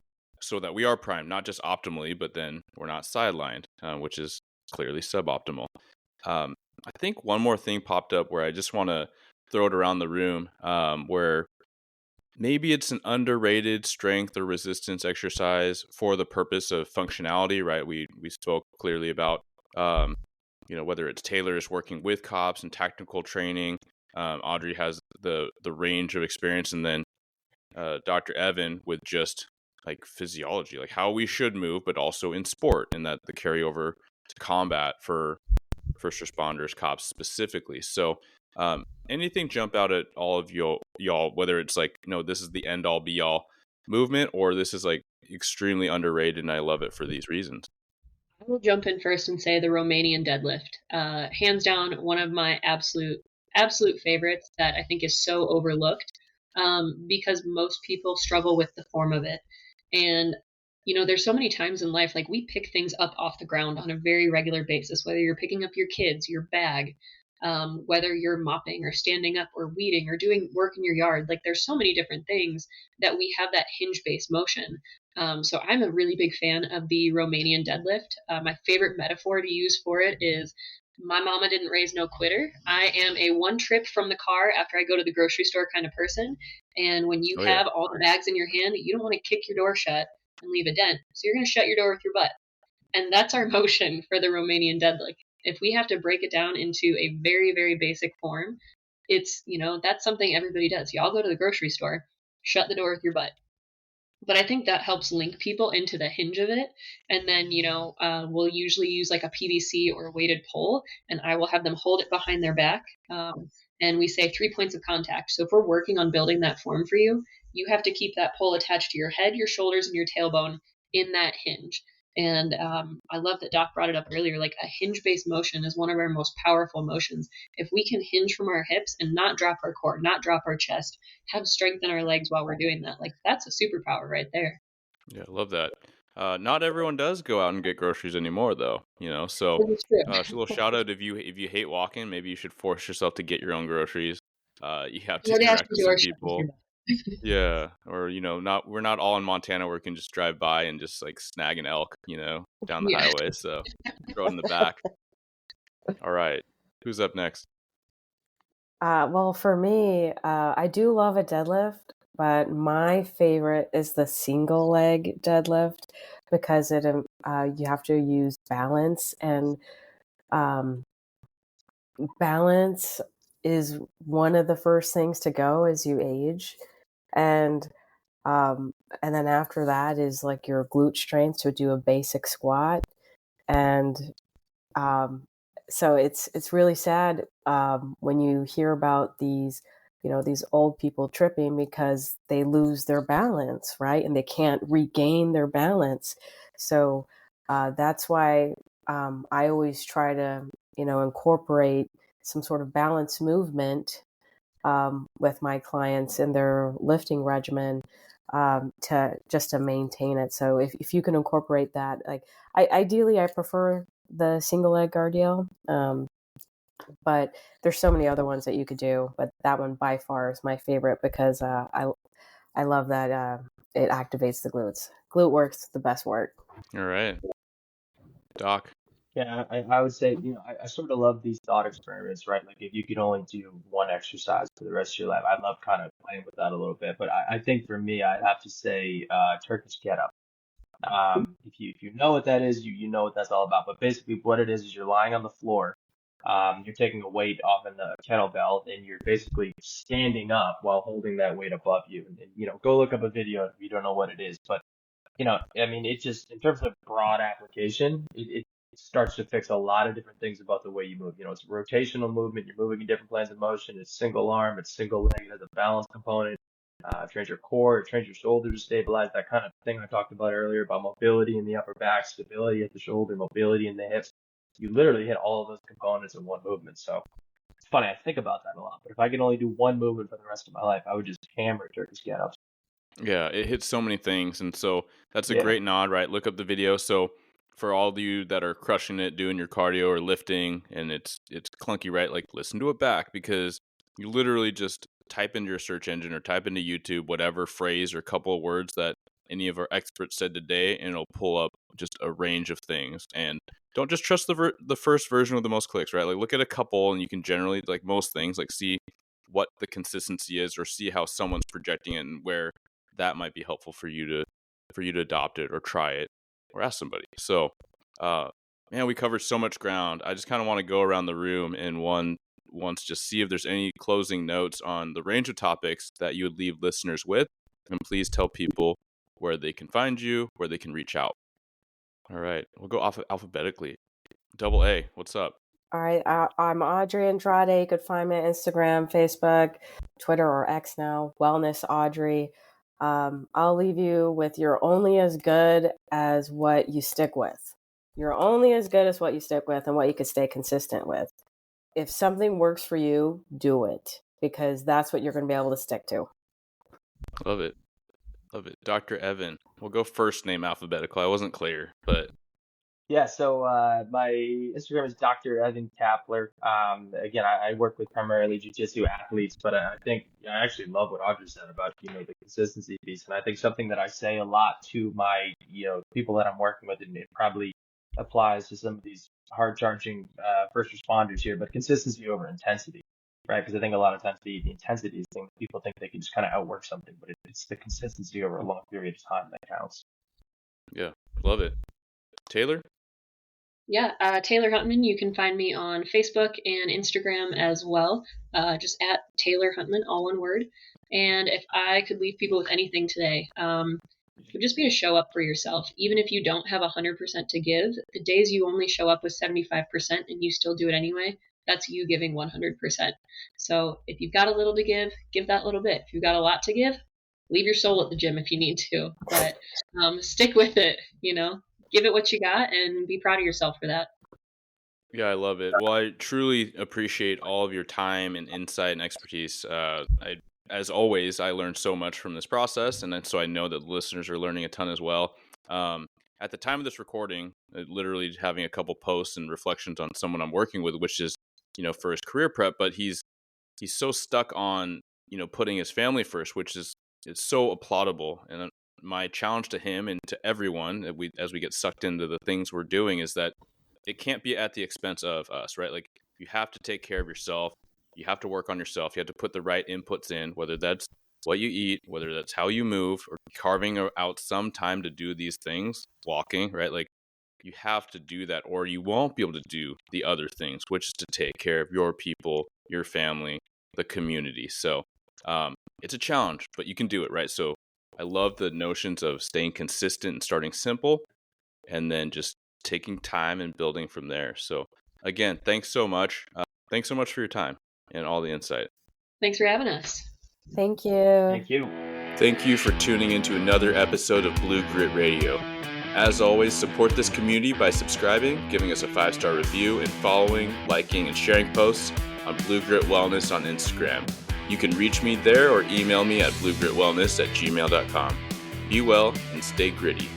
we are primed, not just optimally, but then we're not sidelined, which is clearly suboptimal. I think one more thing popped up where I just want to throw it around the room, where maybe it's an underrated strength or resistance exercise for the purpose of functionality, right? We spoke clearly about, whether it's Taylor's working with cops and tactical training. Audrey has the range of experience, and then Dr. Evan with just like physiology, like how we should move, but also in sport, and that the carryover to combat for first responders, cops specifically. So anything jump out at all of y'all, whether it's like, this is the end all be all movement, or this is like extremely underrated and I love it for these reasons? I will jump in first and say the Romanian deadlift. Hands down, one of my absolute favorites that I think is so overlooked, because most people struggle with the form of it. And there's so many times in life, like we pick things up off the ground on a very regular basis, whether you're picking up your kids, your bag, whether you're mopping or standing up or weeding or doing work in your yard. Like there's so many different things that we have that hinge-based motion. So I'm a really big fan of the Romanian deadlift. My favorite metaphor to use for it is, my mama didn't raise no quitter. I am a one trip from the car after I go to the grocery store kind of person. And when you have all the bags in your hand, you don't want to kick your door shut and leave a dent. So you're going to shut your door with your butt. And that's our motion for the Romanian deadlift. If we have to break it down into a very, very basic form, it's, that's something everybody does. Y'all go to the grocery store, shut the door with your butt. But I think that helps link people into the hinge of it. And then, we'll usually use like a PVC or a weighted pole, and I will have them hold it behind their back. And we say 3 points of contact. So if we're working on building that form for you, you have to keep that pole attached to your head, your shoulders, and your tailbone in that hinge. And I love that Doc brought it up earlier. Like a hinge-based motion is one of our most powerful motions. If we can hinge from our hips and not drop our core, not drop our chest, have strength in our legs while we're doing that, like that's a superpower right there. Yeah, I love that. Not everyone does go out and get groceries anymore, though. So a little shout out, if you hate walking, maybe you should force yourself to get your own groceries. You have to interact with some people. Yeah, or we're not all in Montana where we can just drive by and just like snag an elk, down the highway. So throw it in the back. All right, who's up next? Well, for me, I do love a deadlift, but my favorite is the single leg deadlift because you have to use balance, and balance is one of the first things to go as you age, and then after that is like your glute strength to do a basic squat, and so it's really sad when you hear about these old people tripping because they lose their balance, right? And they can't regain their balance. So that's why I always try to incorporate some sort of balance movement with my clients in their lifting regimen to maintain it. So if you can incorporate that, like ideally I prefer the single leg cardio, but there's so many other ones that you could do. But that one by far is my favorite because I love that it activates the glutes. Glute work's the best work. All right. Doc. Yeah, I would say, I sort of love these thought experiments, right? Like if you could only do one exercise for the rest of your life, I love kind of playing with that a little bit. But I think for me, I'd have to say Turkish get up. If you know what that is, you know what that's all about. But basically, what it is you're lying on the floor. You're taking a weight off in the kettlebell, and you're basically standing up while holding that weight above you. And go look up a video if you don't know what it is. But I mean, it just in terms of broad application, it starts to fix a lot of different things about the way you move. It's rotational movement. You're moving in different planes of motion. It's single arm. It's single leg. It has a balance component. Trains your core, it trains your shoulders to stabilize, that kind of thing I talked about earlier about mobility in the upper back, stability at the shoulder, mobility in the hips. You literally hit all of those components in one movement. So it's funny, I think about that a lot. But if I could only do one movement for the rest of my life, I would just hammer Turkish get-ups. Yeah, it hits so many things. And so that's a great nod, right? Look up the video. So for all of you that are crushing it, doing your cardio or lifting, and it's clunky, right? Like listen to it back, because you literally just type into your search engine or type into YouTube whatever phrase or couple of words that any of our experts said today, and it'll pull up just a range of things. And don't just trust the first version with the most clicks, right? Like look at a couple, and you can generally, like most things, like see what the consistency is, or see how someone's projecting it, and where that might be helpful for you to adopt it or try it or ask somebody. So, man, we covered so much ground. I just kind of want to go around the room and once just see if there's any closing notes on the range of topics that you would leave listeners with, and please tell people where they can find you, where they can reach out. All right, we'll go off alphabetically. Double A, what's up? All right, I'm Audrey Andrade. You could find me on Instagram, Facebook, Twitter, or X now, Wellness Audrey. I'll leave you with you're only as good as what you stick with. You're only as good as what you stick with and what you can stay consistent with. If something works for you, do it, because that's what you're going to be able to stick to. Love it. Love it. Dr. Evan, we'll go first name alphabetical. I wasn't clear, but. Yeah, so my Instagram is Dr. Evan Kapler. Again, I work with primarily jiu-jitsu athletes, but I think I actually love what Audrey said about, the consistency piece. And I think something that I say a lot to my, people that I'm working with, and it probably applies to some of these hard-charging first responders here, but consistency over intensity, right? Because I think a lot of times the intensity is thing people think they can just kind of outwork something, but it's the consistency over a long period of time that counts. Yeah, love it. Taylor? Yeah, Taylor Huntman. You can find me on Facebook and Instagram as well, just at Taylor Huntman, all one word. And if I could leave people with anything today, it would just be to show up for yourself. Even if you don't have 100% to give, the days you only show up with 75% and you still do it anyway, that's you giving 100%. So if you've got a little to give that little bit. If you've got a lot to give, leave your soul at the gym if you need to. But stick with it, Give it what you got and be proud of yourself for that. Yeah, I love it. Well, I truly appreciate all of your time and insight and expertise. As always, I learned so much from this process, and so I know that the listeners are learning a ton as well. At the time of this recording, literally having a couple posts and reflections on someone I'm working with, which is, for his career prep, but he's so stuck on, putting his family first, which is, it's so applaudable. And my challenge to him and to everyone as we get sucked into the things we're doing is that it can't be at the expense of us, right? Like you have to take care of yourself. You have to work on yourself. You have to put the right inputs in, whether that's what you eat, whether that's how you move, or carving out some time to do these things, walking, right? Like you have to do that, or you won't be able to do the other things, which is to take care of your people, your family, the community. So it's a challenge, but you can do it, right? So I love the notions of staying consistent and starting simple, and then just taking time and building from there. So again, thanks so much. Thanks so much for your time and all the insight. Thanks for having us. Thank you. Thank you. Thank you for tuning into another episode of Blue Grit Radio. As always, support this community by subscribing, giving us a 5-star review, and following, liking, and sharing posts on Blue Grit Wellness on Instagram. You can reach me there or email me at bluegritwellness@gmail.com. Be well and stay gritty.